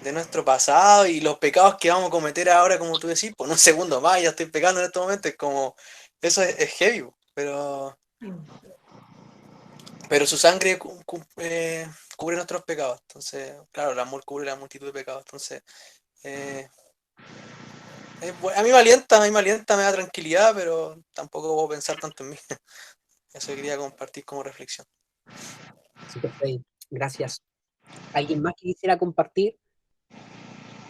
de nuestro pasado y los pecados que vamos a cometer ahora, como tú decís, por un segundo más, ya estoy pecando en este momento, es como, eso es heavy, pues, pero su sangre cubre nuestros pecados. Entonces, claro, el amor cubre la multitud de pecados. Entonces, eh, a mí me alienta, me da tranquilidad, pero tampoco puedo pensar tanto en mí. Eso quería compartir como reflexión. Super Freddy, gracias. ¿Alguien más que quisiera compartir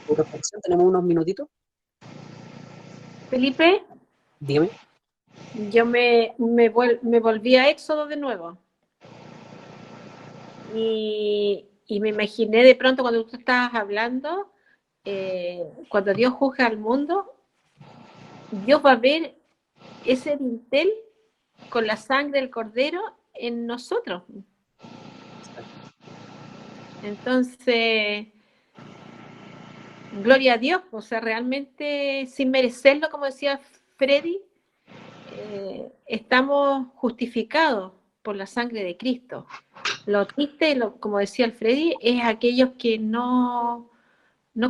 tu reflexión? Tenemos unos minutitos. Felipe, Dígame. yo me volví a Éxodo de nuevo. Y me imaginé de pronto cuando tú estabas hablando, cuando Dios juzga al mundo, Dios va a ver ese dintel con la sangre del cordero en nosotros. Entonces, gloria a Dios, o sea, realmente sin merecerlo, como decía Freddy, estamos justificados por la sangre de Cristo. Lo triste, como decía el Freddy, es aquellos que no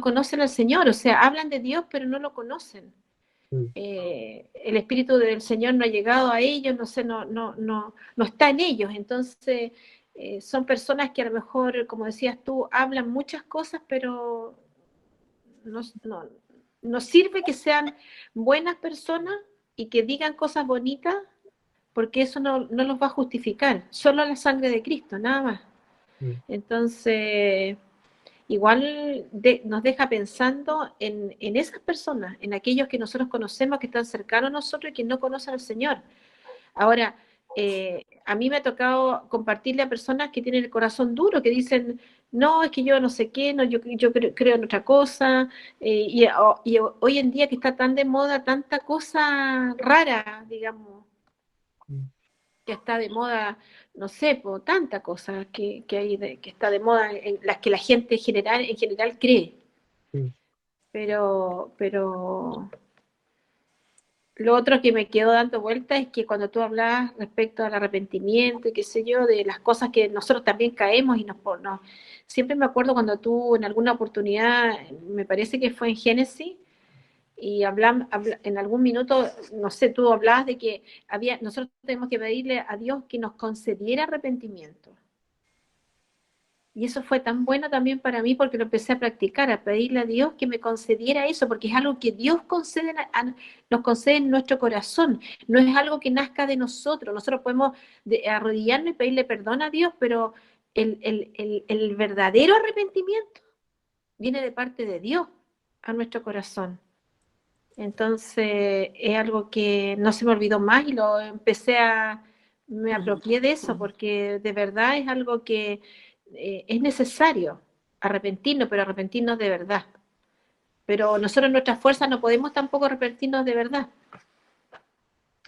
conocen al Señor, o sea, hablan de Dios pero no lo conocen. El Espíritu del Señor no ha llegado a ellos, no sé, no está en ellos. Entonces, son personas que a lo mejor, como decías tú, hablan muchas cosas, pero no sirve que sean buenas personas y que digan cosas bonitas, porque eso no los va a justificar, solo la sangre de Cristo, nada más. Entonces, igual nos deja pensando en esas personas, en aquellos que nosotros conocemos, que están cercanos a nosotros y que no conocen al Señor. Ahora, a mí me ha tocado compartirle a personas que tienen el corazón duro, que dicen, no, es que yo no sé qué, no, yo creo en otra cosa, y hoy en día que está tan de moda tanta cosa rara, digamos, que está de moda, no sé, por tanta cosa que hay que está de moda, en las que la gente en general cree. Pero lo otro que me quedó dando vuelta es que cuando tú hablabas respecto al arrepentimiento y qué sé yo, de las cosas que nosotros también caemos y siempre me acuerdo cuando tú en alguna oportunidad, me parece que fue en Génesis, y en algún minuto, no sé, tú hablabas de que nosotros tenemos que pedirle a Dios que nos concediera arrepentimiento. Y eso fue tan bueno también para mí porque lo empecé a practicar, a pedirle a Dios que me concediera eso, porque es algo que Dios nos concede en nuestro corazón, no es algo que nazca de nosotros. Nosotros podemos arrodillarnos y pedirle perdón a Dios, pero el verdadero arrepentimiento viene de parte de Dios a nuestro corazón. Entonces es algo que no se me olvidó más y me apropié de eso, porque de verdad es algo que es necesario arrepentirnos, pero arrepentirnos de verdad. Pero nosotros en nuestras fuerzas no podemos tampoco arrepentirnos de verdad.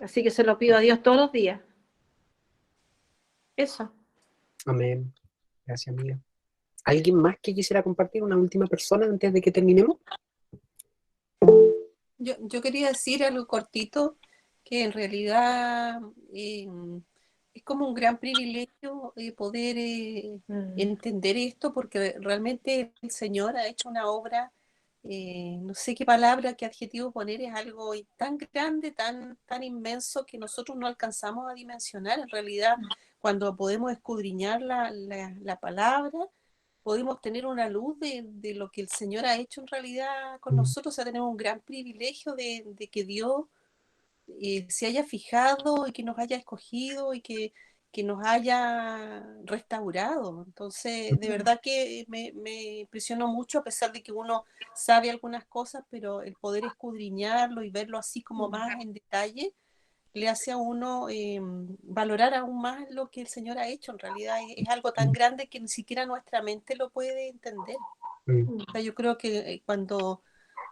Así que se lo pido a Dios todos los días. Eso. Amén. Gracias, amiga. ¿Alguien más que quisiera compartir? ¿Una última persona antes de que terminemos? Yo quería decir algo cortito, que en realidad es como un gran privilegio poder entender esto, porque realmente el Señor ha hecho una obra, no sé qué palabra, qué adjetivo poner, es algo tan grande, tan inmenso, que nosotros no alcanzamos a dimensionar. En realidad, cuando podemos escudriñar la palabra, podemos tener una luz de lo que el Señor ha hecho en realidad con nosotros. O sea, tenemos un gran privilegio de que Dios se haya fijado y que nos haya escogido y que nos haya restaurado. Entonces, de verdad que me impresionó mucho, a pesar de que uno sabe algunas cosas, pero el poder escudriñarlo y verlo así como más en detalle, le hace a uno valorar aún más lo que el Señor ha hecho. En realidad es algo tan grande que ni siquiera nuestra mente lo puede entender. O sea, yo creo que cuando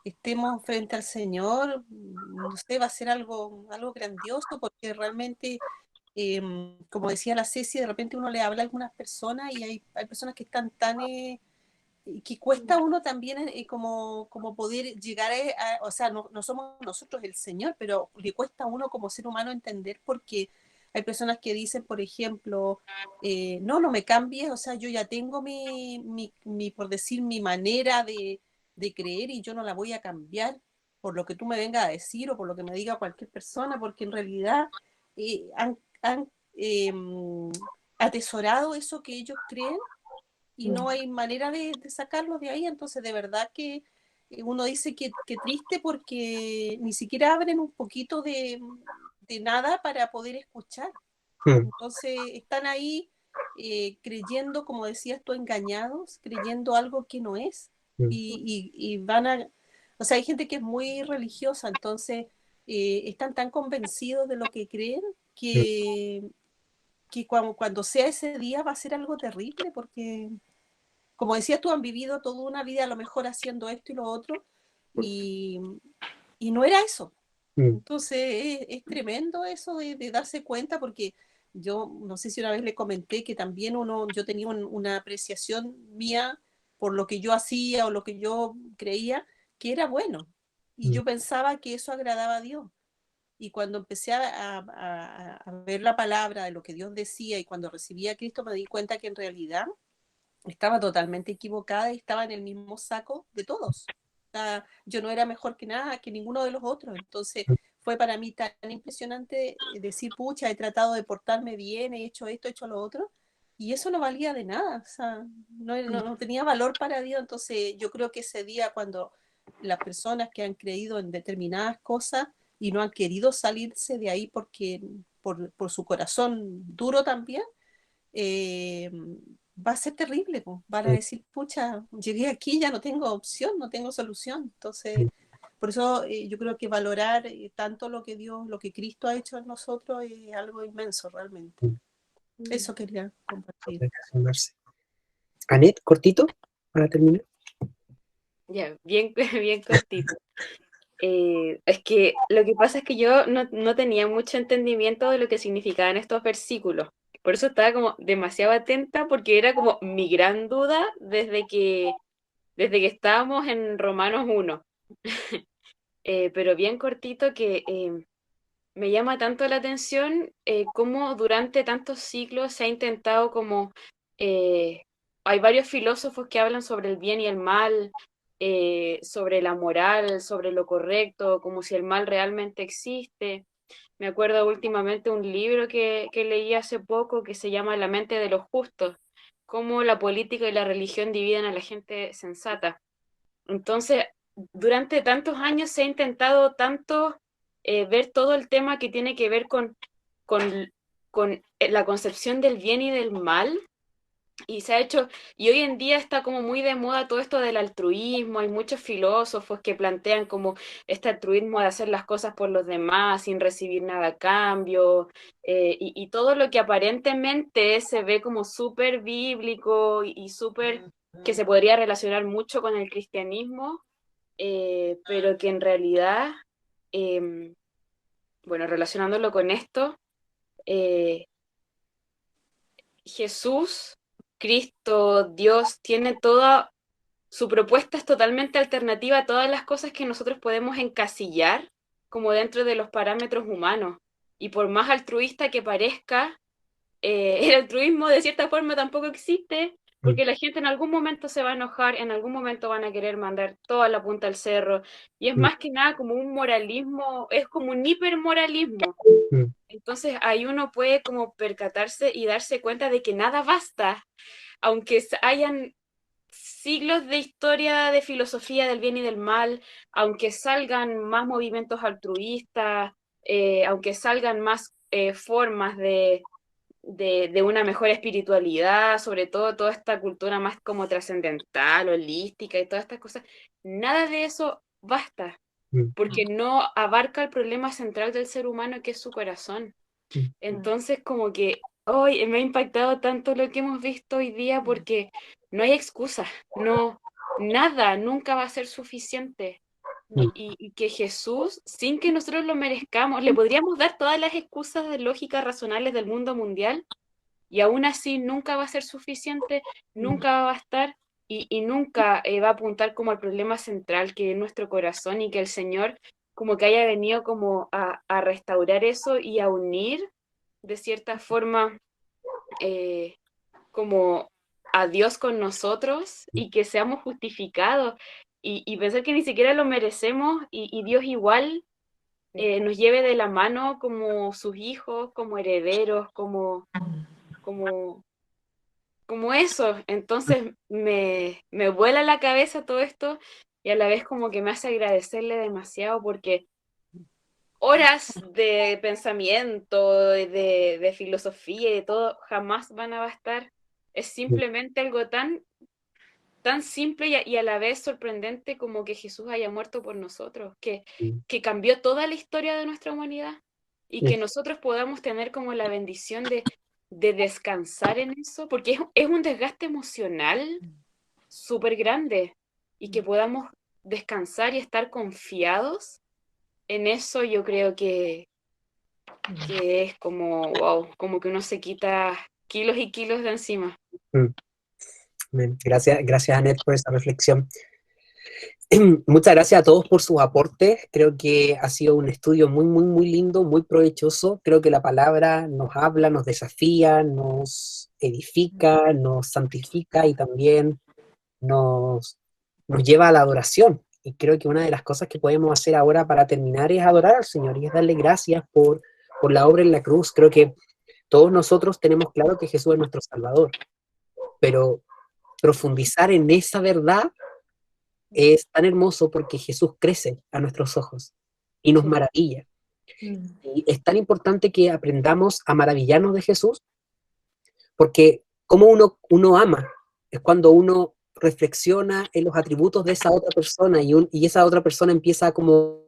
estemos frente al Señor, no sé, va a ser algo grandioso, porque realmente, como decía la Ceci, de repente uno le habla a algunas personas y hay personas que están tan... que cuesta a uno también como poder llegar o sea, no somos nosotros el Señor, pero le cuesta a uno como ser humano entender, porque hay personas que dicen, por ejemplo, no me cambies, o sea, yo ya tengo por decir, mi manera de creer, y yo no la voy a cambiar por lo que tú me vengas a decir o por lo que me diga cualquier persona, porque en realidad han atesorado eso que ellos creen, y no hay manera de sacarlos de ahí. Entonces de verdad que uno dice que triste, porque ni siquiera abren un poquito de nada para poder escuchar. Entonces están ahí creyendo, como decías tú, engañados, creyendo algo que no es, y van a... O sea, hay gente que es muy religiosa, entonces están tan convencidos de lo que creen que cuando sea ese día va a ser algo terrible, porque, como decías tú, han vivido toda una vida a lo mejor haciendo esto y lo otro, y no era eso. Entonces es tremendo eso de darse cuenta, porque yo no sé si una vez le comenté que también yo tenía una apreciación mía por lo que yo hacía o lo que yo creía que era bueno, y yo pensaba que eso agradaba a Dios. Y cuando empecé a ver la palabra de lo que Dios decía, y cuando recibí a Cristo, me di cuenta que en realidad estaba totalmente equivocada y estaba en el mismo saco de todos. O sea, yo no era mejor que nada, que ninguno de los otros. Entonces fue para mí tan impresionante decir, pucha, he tratado de portarme bien, he hecho esto, he hecho lo otro, y eso no valía de nada. O sea, no tenía valor para Dios. Entonces yo creo que ese día, cuando las personas que han creído en determinadas cosas y no han querido salirse de ahí porque por su corazón duro también, va a ser terrible, pues. Van a decir, pucha, llegué aquí, ya no tengo opción, no tengo solución. Entonces, por eso yo creo que valorar tanto lo que Dios, lo que Cristo ha hecho en nosotros, es algo inmenso realmente. Eso quería compartir. Anet, cortito, para terminar. Ya, bien, bien cortito. Es que lo que pasa es que yo no tenía mucho entendimiento de lo que significaban estos versículos. Por eso estaba como demasiado atenta, porque era como mi gran duda desde que estábamos en Romanos 1. Pero bien cortito, que me llama tanto la atención cómo durante tantos siglos se ha intentado como... hay varios filósofos que hablan sobre el bien y el mal, sobre la moral, sobre lo correcto, como si el mal realmente existe. Me acuerdo últimamente un libro que leí hace poco que se llama La mente de los justos, cómo la política y la religión dividen a la gente sensata. Entonces, durante tantos años se ha intentado tanto ver todo el tema que tiene que ver con, con la concepción del bien y del mal, y se ha hecho, y hoy en día está como muy de moda todo esto del altruismo. Hay muchos filósofos que plantean como este altruismo de hacer las cosas por los demás sin recibir nada a cambio, y todo lo que aparentemente se ve como súper bíblico y súper que se podría relacionar mucho con el cristianismo, pero que en realidad, bueno, relacionándolo con esto, Jesús, Cristo, Dios, tiene toda su propuesta, es totalmente alternativa a todas las cosas que nosotros podemos encasillar como dentro de los parámetros humanos. Y por más altruista que parezca, el altruismo de cierta forma tampoco existe, porque la gente en algún momento se va a enojar, en algún momento van a querer mandar toda la punta al cerro, y es más que nada como un moralismo, es como un hipermoralismo. Entonces ahí uno puede como percatarse y darse cuenta de que nada basta, aunque hayan siglos de historia de filosofía del bien y del mal, aunque salgan más movimientos altruistas, aunque salgan más formas de una mejor espiritualidad, sobre todo toda esta cultura más como trascendental, holística y todas estas cosas, nada de eso basta, porque no abarca el problema central del ser humano, que es su corazón. Entonces, como que hoy me ha impactado tanto lo que hemos visto hoy día, porque no hay excusa, no, nada, nunca va a ser suficiente. y que Jesús, sin que nosotros lo merezcamos, le podríamos dar todas las excusas de lógica razonables del mundo mundial, y aún así nunca va a ser suficiente, nunca va a bastar, y nunca va a apuntar como al problema central que es nuestro corazón, y que el Señor como que haya venido como a restaurar eso y a unir de cierta forma como a Dios con nosotros, y que seamos justificados, y pensar que ni siquiera lo merecemos, y Dios igual nos lleve de la mano como sus hijos, como herederos, como eso. Entonces me vuela la cabeza todo esto, y a la vez como que me hace agradecerle demasiado, porque horas de pensamiento, de filosofía y de todo jamás van a bastar. Es simplemente algo tan simple y a la vez sorprendente como que Jesús haya muerto por nosotros, que cambió toda la historia de nuestra humanidad, y que nosotros podamos tener como la bendición de descansar en eso, porque es un desgaste emocional súper grande, y que podamos descansar y estar confiados en eso. Yo creo que es como, wow, como que uno se quita kilos y kilos de encima. Gracias, Anet, por esa reflexión. Muchas gracias a todos por sus aportes. Creo que ha sido un estudio muy, muy, muy lindo, muy provechoso. Creo que la palabra nos habla, nos desafía, nos edifica, nos santifica, y también nos lleva a la adoración. Y creo que una de las cosas que podemos hacer ahora para terminar es adorar al Señor, y es darle gracias por la obra en la cruz. Creo que todos nosotros tenemos claro que Jesús es nuestro Salvador, pero profundizar en esa verdad es tan hermoso, porque Jesús crece a nuestros ojos y nos maravilla. Y es tan importante que aprendamos a maravillarnos de Jesús, porque como uno ama, es cuando uno reflexiona en los atributos de esa otra persona, y esa otra persona empieza como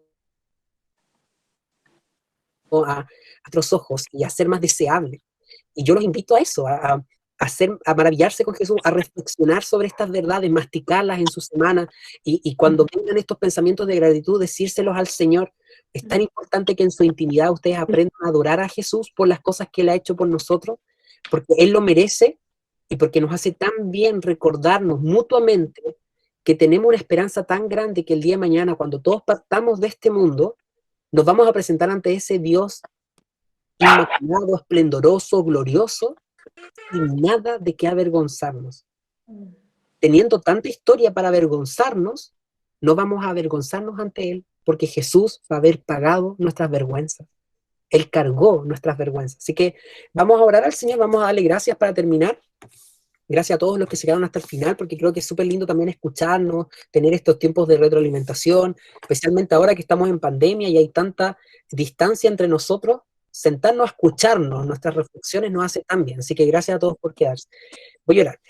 a otros ojos y a ser más deseable. Y yo los invito a eso, a maravillarse con Jesús, a reflexionar sobre estas verdades, masticarlas en su semana, y cuando vengan estos pensamientos de gratitud, decírselos al Señor. Es tan importante que en su intimidad ustedes aprendan a adorar a Jesús por las cosas que Él ha hecho por nosotros, porque Él lo merece, y porque nos hace tan bien recordarnos mutuamente que tenemos una esperanza tan grande, que el día de mañana, cuando todos partamos de este mundo, nos vamos a presentar ante ese Dios inmaculado, esplendoroso, glorioso, sin nada de qué avergonzarnos. Teniendo tanta historia para avergonzarnos, no vamos a avergonzarnos ante Él, porque Jesús va a haber pagado nuestras vergüenzas. Él cargó nuestras vergüenzas. Así que vamos a orar al Señor, vamos a darle gracias para terminar. Gracias a todos los que se quedaron hasta el final, porque creo que es súper lindo también escucharnos, tener estos tiempos de retroalimentación, especialmente ahora que estamos en pandemia y hay tanta distancia entre nosotros. Sentarnos a escucharnos, nuestras reflexiones nos hace tan bien. Así que gracias a todos por quedarse. Voy a orar.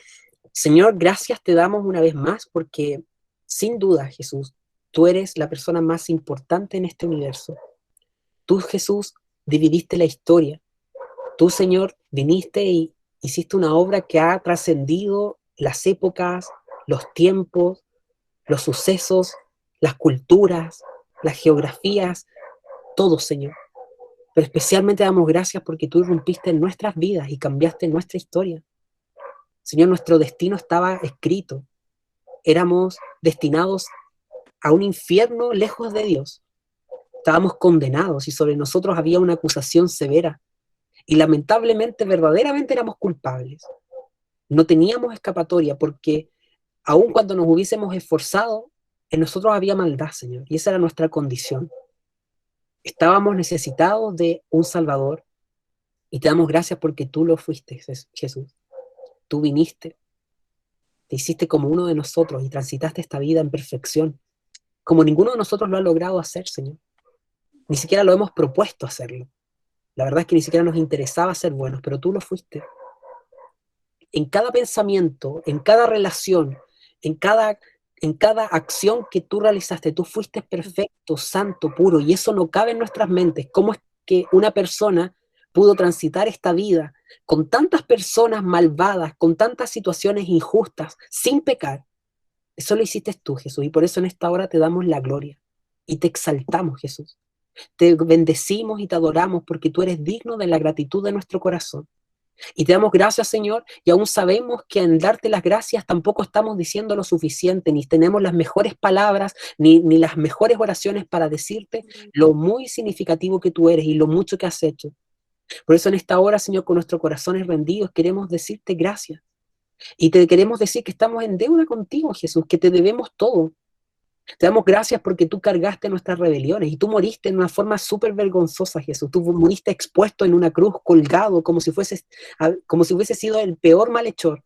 Señor, gracias te damos una vez más, porque sin duda, Jesús, tú eres la persona más importante en este universo. Tú, Jesús, dividiste la historia. Tú, Señor, viniste y hiciste una obra que ha trascendido las épocas, los tiempos, los sucesos, las culturas, las geografías, todo, Señor. Pero especialmente damos gracias porque tú irrumpiste en nuestras vidas y cambiaste nuestra historia. Señor, nuestro destino estaba escrito. Éramos destinados a un infierno lejos de Dios. Estábamos condenados y sobre nosotros había una acusación severa. Y lamentablemente, verdaderamente éramos culpables. No teníamos escapatoria, porque aun cuando nos hubiésemos esforzado, en nosotros había maldad, Señor. Y esa era nuestra condición. Estábamos necesitados de un Salvador, y te damos gracias porque tú lo fuiste, Jesús. Tú viniste, te hiciste como uno de nosotros y transitaste esta vida en perfección, como ninguno de nosotros lo ha logrado hacer, Señor. Ni siquiera lo hemos propuesto hacerlo. La verdad es que ni siquiera nos interesaba ser buenos, pero tú lo fuiste. En cada pensamiento, en cada relación, en cada acción que tú realizaste, tú fuiste perfecto, santo, puro, y eso no cabe en nuestras mentes. ¿Cómo es que una persona pudo transitar esta vida con tantas personas malvadas, con tantas situaciones injustas, sin pecar? Eso lo hiciste tú, Jesús, y por eso en esta hora te damos la gloria. y te exaltamos, Jesús. Te bendecimos y te adoramos porque tú eres digno de la gratitud de nuestro corazón. Y te damos gracias, Señor, y aún sabemos que en darte las gracias tampoco estamos diciendo lo suficiente, ni tenemos las mejores palabras, ni las mejores oraciones para decirte lo muy significativo que tú eres y lo mucho que has hecho. Por eso en esta hora, Señor, con nuestros corazones rendidos, queremos decirte gracias. Y te queremos decir que estamos en deuda contigo, Jesús, que te debemos todo. Te damos gracias porque tú cargaste nuestras rebeliones y tú moriste en una forma súper vergonzosa, Jesús. Tú moriste expuesto en una cruz, colgado, como si hubiese sido el peor malhechor.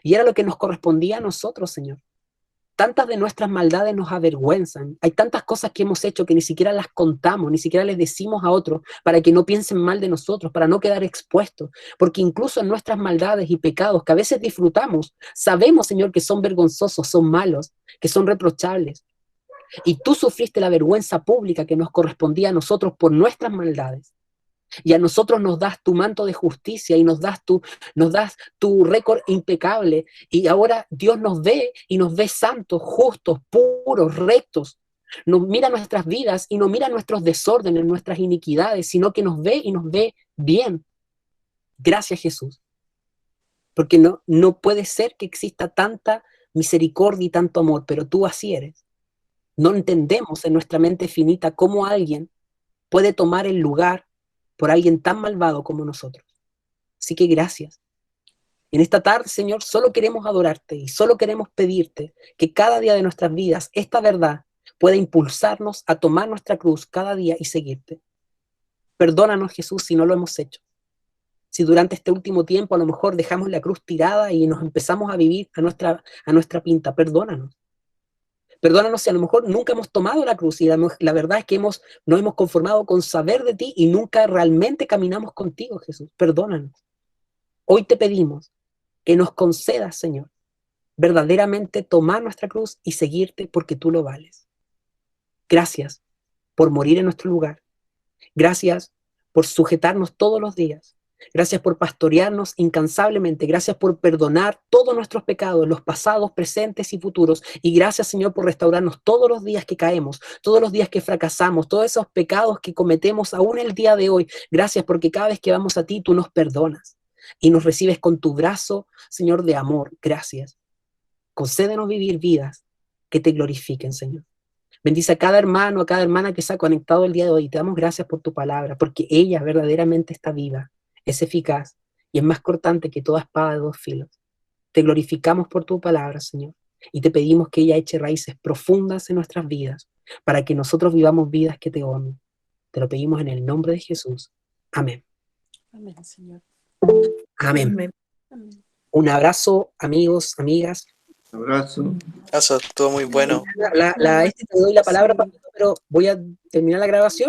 Y era lo que nos correspondía a nosotros, Señor. Tantas de nuestras maldades nos avergüenzan. Hay tantas cosas que hemos hecho que ni siquiera las contamos, ni siquiera les decimos a otros para que no piensen mal de nosotros, para no quedar expuestos. Porque incluso en nuestras maldades y pecados que a veces disfrutamos, sabemos, Señor, que son vergonzosos, son malos, que son reprochables. Y tú sufriste la vergüenza pública que nos correspondía a nosotros por nuestras maldades. Y a nosotros nos das tu manto de justicia y nos das tu récord impecable. Y ahora Dios nos ve y nos ve santos, justos, puros, rectos. Nos mira nuestras vidas y no mira nuestros desórdenes, nuestras iniquidades, sino que nos ve y nos ve bien. Gracias, Jesús. Porque no puede ser que exista tanta misericordia y tanto amor, pero tú así eres. No entendemos en nuestra mente finita cómo alguien puede tomar el lugar por alguien tan malvado como nosotros. Así que gracias. En esta tarde, Señor, solo queremos adorarte y solo queremos pedirte que cada día de nuestras vidas esta verdad pueda impulsarnos a tomar nuestra cruz cada día y seguirte. Perdónanos, Jesús, si no lo hemos hecho. Si durante este último tiempo a lo mejor dejamos la cruz tirada y nos empezamos a vivir a nuestra pinta, perdónanos. Perdónanos si a lo mejor nunca hemos tomado la cruz y la verdad es que nos hemos conformado con saber de ti y nunca realmente caminamos contigo, Jesús. Perdónanos. Hoy te pedimos que nos concedas, Señor, verdaderamente tomar nuestra cruz y seguirte porque tú lo vales. Gracias por morir en nuestro lugar. Gracias por sujetarnos todos los días. Gracias por pastorearnos incansablemente. Gracias por perdonar todos nuestros pecados, los pasados, presentes y futuros. Y gracias, Señor, por restaurarnos todos los días que caemos, todos los días que fracasamos, todos esos pecados que cometemos aún el día de hoy. Gracias porque cada vez que vamos a ti, tú nos perdonas y nos recibes con tu brazo, Señor, de amor. Gracias. Concédenos vivir vidas que te glorifiquen, Señor. Bendice a cada hermano, a cada hermana que se ha conectado el día de hoy. Te damos gracias por tu palabra, porque ella verdaderamente está viva. Es eficaz y es más cortante que toda espada de dos filos. Te glorificamos por tu palabra, Señor, y te pedimos que ella eche raíces profundas en nuestras vidas, para que nosotros vivamos vidas que te honren. Te lo pedimos en el nombre de Jesús. Amén. Amén, Señor. Amén. Un abrazo, amigos, amigas. Abrazo. Eso estuvo muy bueno. Te doy la palabra, pero voy a terminar la grabación.